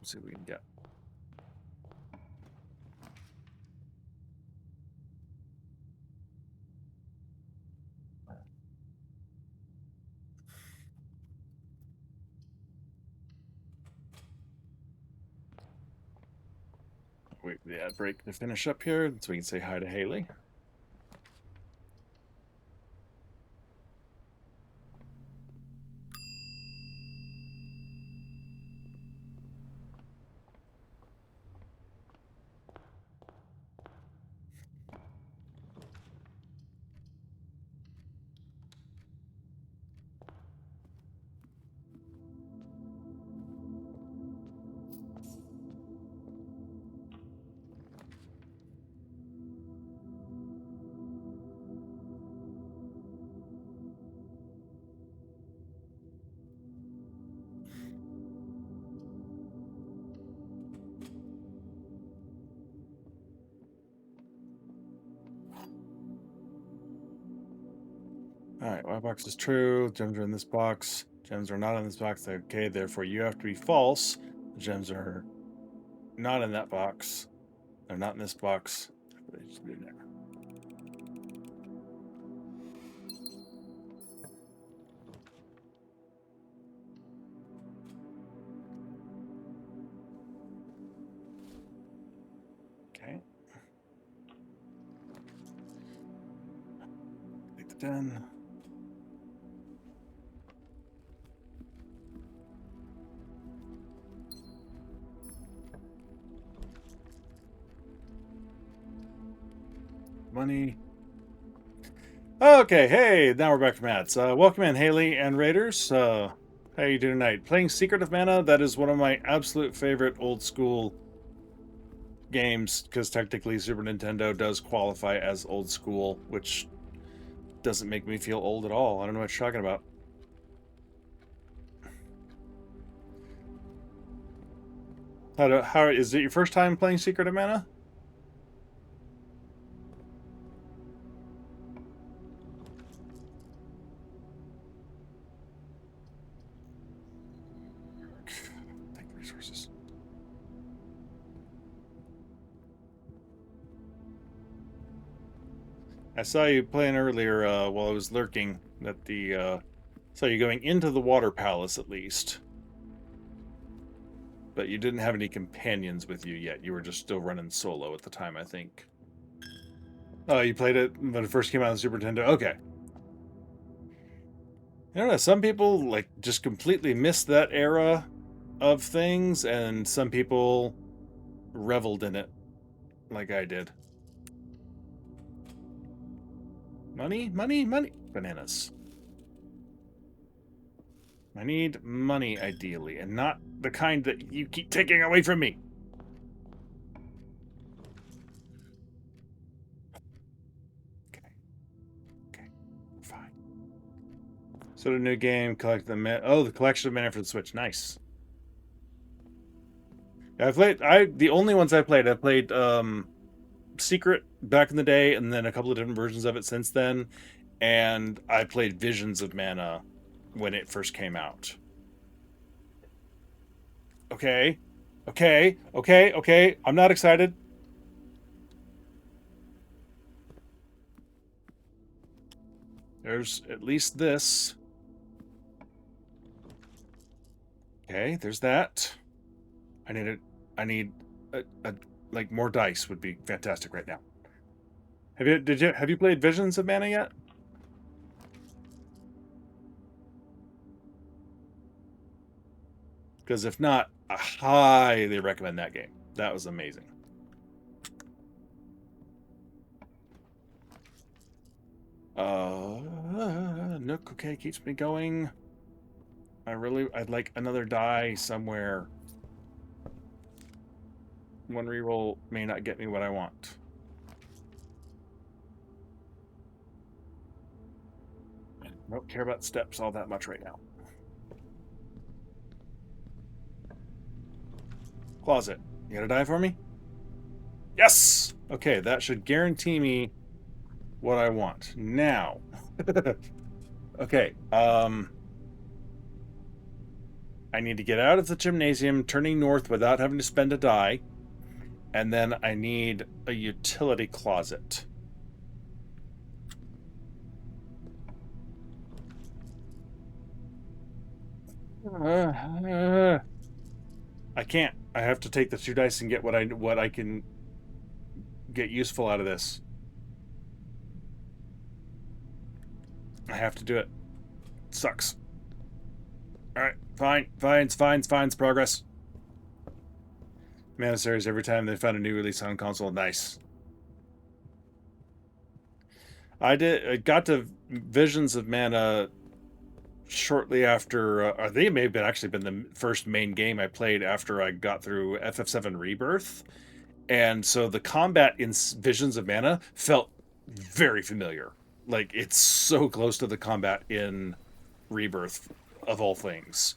Let's see what we can get. Wait for the ad break to finish up here so we can say hi to Haley. Alright, white box is true. Gems are in this box. Gems are not in this box. Okay, therefore you have to be false. The gems are not in that box. They're not in this box. They just be there. Okay. Take the 10. Money. Okay, hey, now we're back from ads. Welcome in, Haley and Raiders. How you doing tonight? Playing Secret of Mana. That is one of my absolute favorite old school games, because technically Super Nintendo does qualify as old school, which doesn't make me feel old at all. I don't know what you're talking about. How is it your first time playing Secret of Mana? Take resources. I saw you playing earlier while I was lurking at the saw you going into the water palace at least. But you didn't have any companions with you yet. You were just still running solo at the time, I think. Oh, you played it when it first came out on the Super Nintendo? Okay. I don't know, some people like just completely missed that era of things, and some people reveled in it like I did. Money, money, money. Bananas. I need money, ideally, and not the kind that you keep taking away from me. Okay. Okay. Fine. So the new game, collect the the collection of mana for the Switch. Nice. The only ones I played Secret back in the day, and then a couple of different versions of it since then, and I played Visions of Mana when it first came out. Okay. Okay. Okay. Okay. I'm not excited. There's at least this. Okay, there's that. I need a like more dice would be fantastic right now. Have you played Visions of Mana yet? Because if not, I highly recommend that game. That was amazing. Nook, okay, keeps me going. I'd like another die somewhere. One reroll may not get me what I want. I don't care about steps all that much right now. Closet. You got a die for me? Yes! Okay, that should guarantee me what I want. Now. Okay, I need to get out of the gymnasium, turning north without having to spend a die. And then I need a utility closet. I can't. I have to take the 2 dice and get what I can get useful out of this. I have to do it. Sucks. Alright, fine. Fines, progress. Mana series every time they found a new release on console. Nice. I got to Visions of Mana shortly after, they may have actually been the first main game I played after I got through FF7 Rebirth. And so the combat in Visions of Mana felt very familiar. Like, it's so close to the combat in Rebirth, of all things.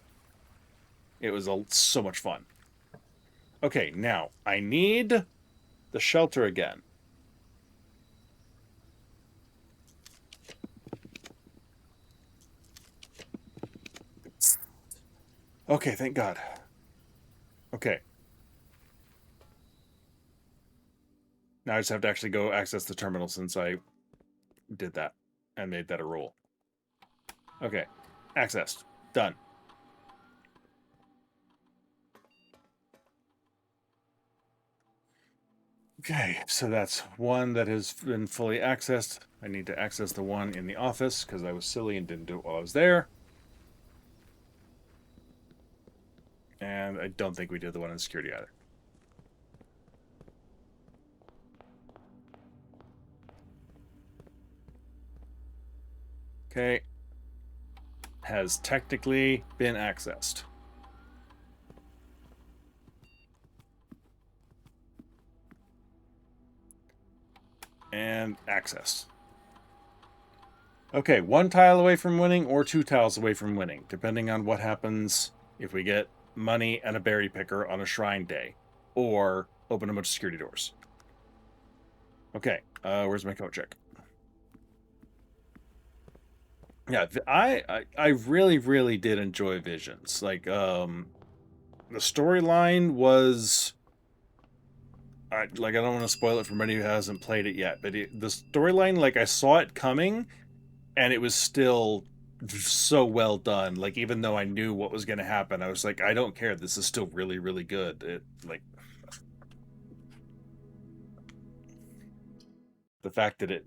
It was so much fun. Okay, now, I need the shelter again. Okay, thank God. Okay. Now I just have to actually go access the terminal since I did that and made that a rule. Okay, accessed. Done. Okay, so that's one that has been fully accessed. I need to access the one in the office because I was silly and didn't do it while I was there. And I don't think we did the one in security either. Okay. Has technically been accessed. And accessed. Okay, 1 tile away from winning or 2 tiles away from winning, depending on what happens if we get money and a berry picker on a shrine day, or open a bunch of security doors. Okay, where's my code check? Yeah, I really did enjoy Visions. Like, the storyline was, I don't want to spoil it for anybody who hasn't played it yet, but the storyline, like, I saw it coming, and it was still so well done. Like, even though I knew what was going to happen, I was like, I don't care. This is still really good. It, like, the fact that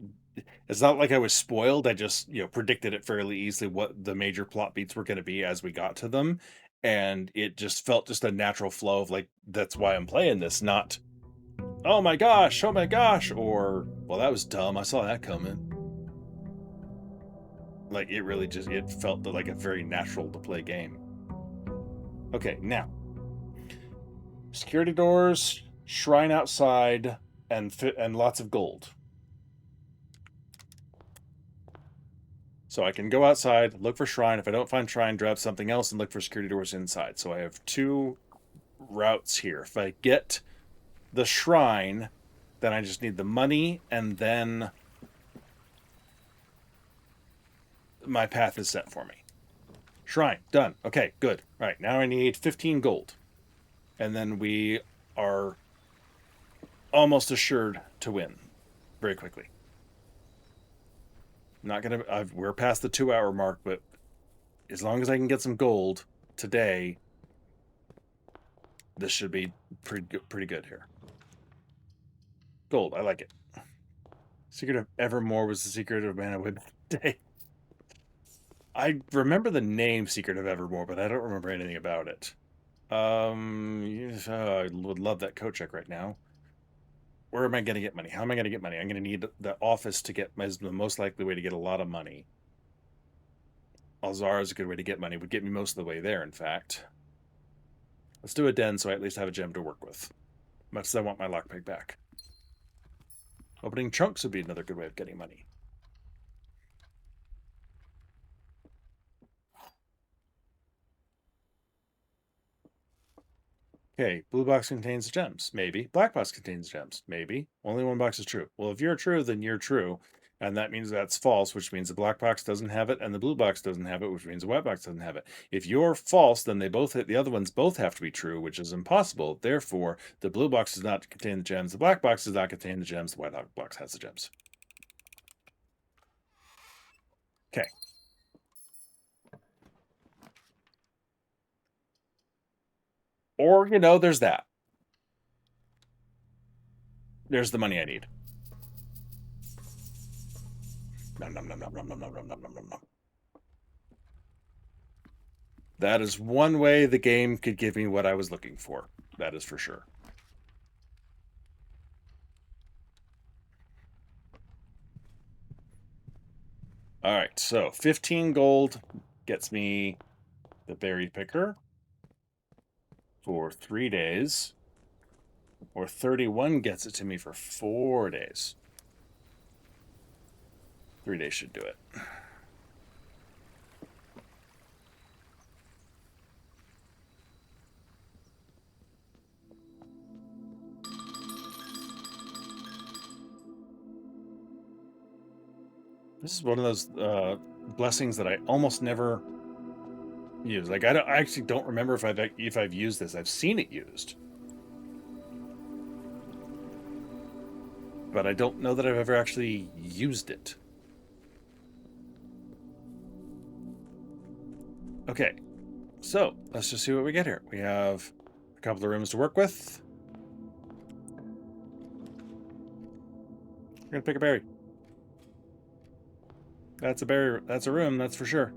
it's not like I was spoiled. I just, predicted it fairly easily what the major plot beats were going to be as we got to them. And it just felt just a natural flow of, like, that's why I'm playing this, not, oh my gosh, or, well, that was dumb. I saw that coming. Like, it really just, it felt like a very natural to play game. Okay, now, security doors, shrine outside, and lots of gold. So I can go outside, look for shrine. If I don't find shrine, grab something else and look for security doors inside. So I have 2 routes here. If I get the shrine, then I just need the money, and then my path is set for me. Shrine, done. Okay, good. All right, now I need 15 gold. And then we are almost assured to win very quickly. Not gonna. We're past the 2-hour mark, but as long as I can get some gold today, this should be pretty good here. Gold, I like it. Secret of Evermore was the Secret of Mana Way back day. I remember the name Secret of Evermore, but I don't remember anything about it. I would love that code check right now. Where am I going to get money? How am I going to get money? I'm going to need the office to get the most likely way to get a lot of money. Alzara is a good way to get money. Would get me most of the way there, in fact. Let's do a den so I at least have a gem to work with. Much as I want my lockpick back. Opening trunks would be another good way of getting money. Okay, blue box contains gems. Maybe. Black box contains gems. Maybe. Only one box is true. Well, if you're true, then you're true. And that means that's false, which means the black box doesn't have it, and the blue box doesn't have it, which means the white box doesn't have it. If you're false, then they both the other ones both have to be true, which is impossible. Therefore, the blue box does not contain the gems, the black box does not contain the gems, the white box has the gems. Okay. Or, there's that. There's the money I need. Nom, nom, nom, nom, nom, nom, nom, nom, nom, nom, nom. That is one way the game could give me what I was looking for. That is for sure. All right, so 15 gold gets me the berry picker for 3 days, or 31 gets it to me for 4 days. 3 days should do it. This is one of those blessings that I almost never use. Like I actually don't remember if I've used this. I've seen it used, but I don't know that I've ever actually used it. Okay, so let's just see what we get here. We have a couple of rooms to work with. We're gonna pick a berry. That's a berry. That's a room. That's for sure.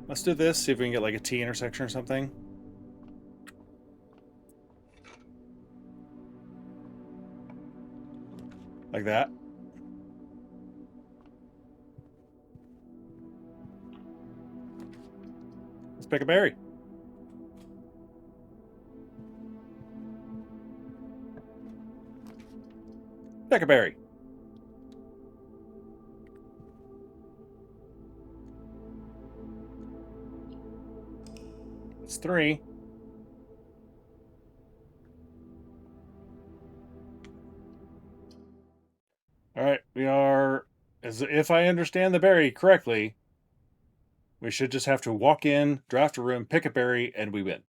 Let's do this. See if we can get like a T intersection or something. Like that. Let's pick a berry. Pick a berry. It's 3. All right, we are, as if I understand the berry correctly, we should just have to walk in, draft a room, pick a berry, and we win.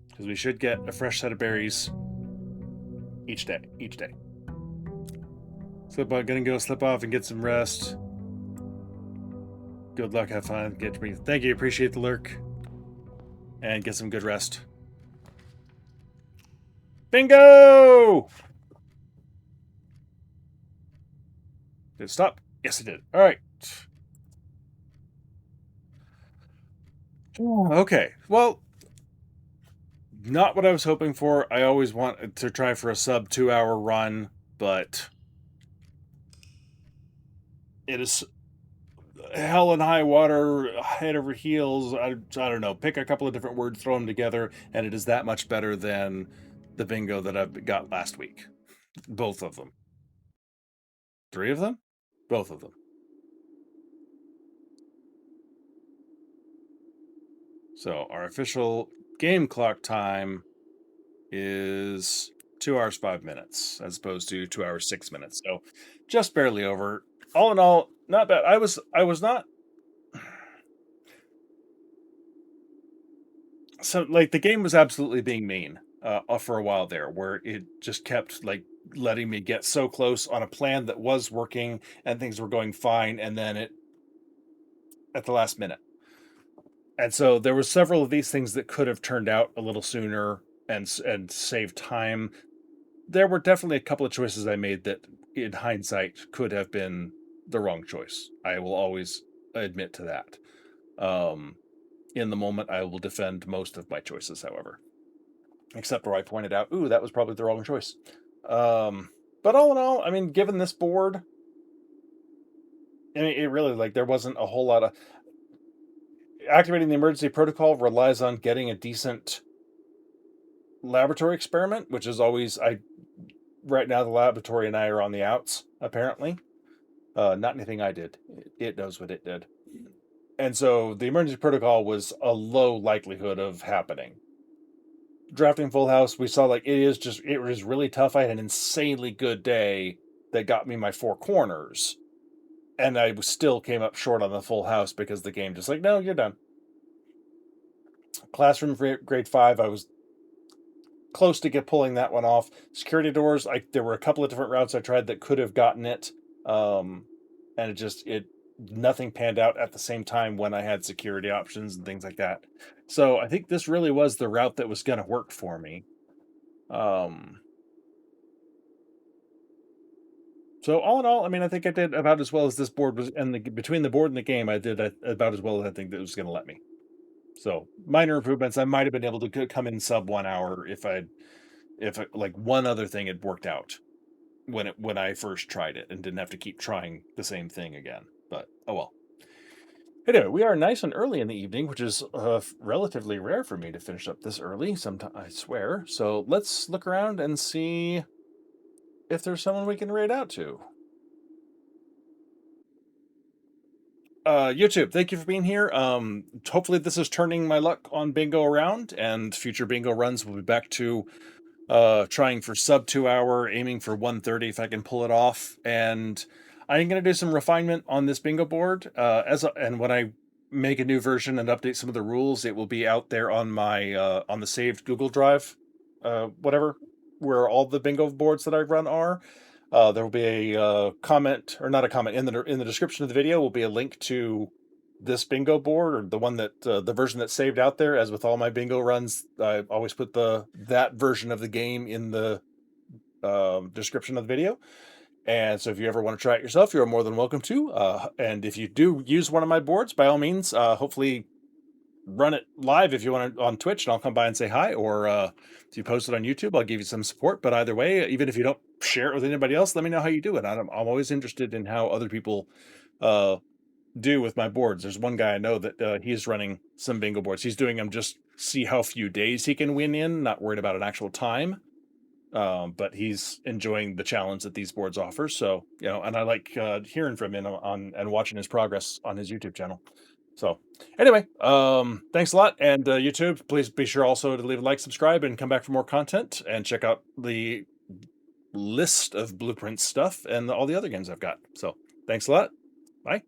Because we should get a fresh set of berries each day. So I'm gonna go slip off and get some rest. Good luck, have fun, get to me. Thank you, appreciate the lurk. And get some good rest. Bingo! Did it stop? Yes, it did. All right. Okay. Well, not what I was hoping for. I always wanted to try for a sub 2-hour run, but it is hell and high water, head over heels. I don't know. Pick a couple of different words, throw them together, and it is that much better than the bingo that I got last week. Both of them. 3 of them? Both of them. So our official game clock time is 2 hours 5 minutes as opposed to 2 hours 6 minutes. So just barely over. All in all, not bad. I was not. So like the game was absolutely being mean for a while there, where it just kept like letting me get so close on a plan that was working and things were going fine, and then it at the last minute. And so there were several of these things that could have turned out a little sooner and saved time. There were definitely a couple of choices I made that, in hindsight, could have been the wrong choice. I will always admit to that. In the moment, I will defend most of my choices, however, except where I pointed out, ooh, that was probably the wrong choice. But all in all, I mean, given this board, I mean, it really, like, there wasn't a whole lot of... Activating the emergency protocol relies on getting a decent laboratory experiment, which is always... Right now, the laboratory and I are on the outs, apparently. Not anything I did. It knows what it did. And so the emergency protocol was a low likelihood of happening. Drafting full house, we saw like it was really tough. I had an insanely good day that got me my four corners, and I still came up short on the full house because the game just like, no, you're done. Classroom for grade 5, I was close to get pulling that one off. Security doors, there were a couple of different routes I tried that could have gotten it, um, and it nothing panned out at the same time when I had security options and things like that. So I think this really was the route that was going to work for me. Um, so all in all, I mean, I think I did about as well as this board was, and between the board and the game, I did about as well as I think that it was going to let me. So minor improvements. I might have been able to come in sub 1 hour if like one other thing had worked out when I first tried it and didn't have to keep trying the same thing again. But oh well. Anyway, we are nice and early in the evening, which is relatively rare for me to finish up this early. Sometimes I swear. So let's look around and see if there's someone we can raid out to. YouTube, thank you for being here. Hopefully this is turning my luck on bingo around, and future bingo runs will be back to trying for sub 2 hour, aiming for 130 if I can pull it off. And I'm going to do some refinement on this bingo board. And when I make a new version and update some of the rules, it will be out there on my on the saved Google Drive, whatever, where all the bingo boards that I run are. There will be a comment, or not a comment, in the description of the video will be a link to this bingo board, or the one that the version that's saved out there. As with all my bingo runs, I always put that version of the game in the description of the video. And so if you ever want to try it yourself, you're more than welcome to. And if you do use one of my boards, by all means, hopefully run it live if you want on Twitch, and I'll come by and say hi. Or if you post it on YouTube, I'll give you some support. But either way, even if you don't share it with anybody else, let me know how you do it. I'm always interested in how other people do with my boards. There's one guy I know that he's running some bingo boards. He's doing them just see how few days he can win in, not worried about an actual time. But he's enjoying the challenge that these boards offer. So, and I like hearing from him on and watching his progress on his YouTube channel. So anyway, thanks a lot. And YouTube, please be sure also to leave a like, subscribe, and come back for more content, and check out the list of Blueprint stuff and all the other games I've got. So thanks a lot. Bye.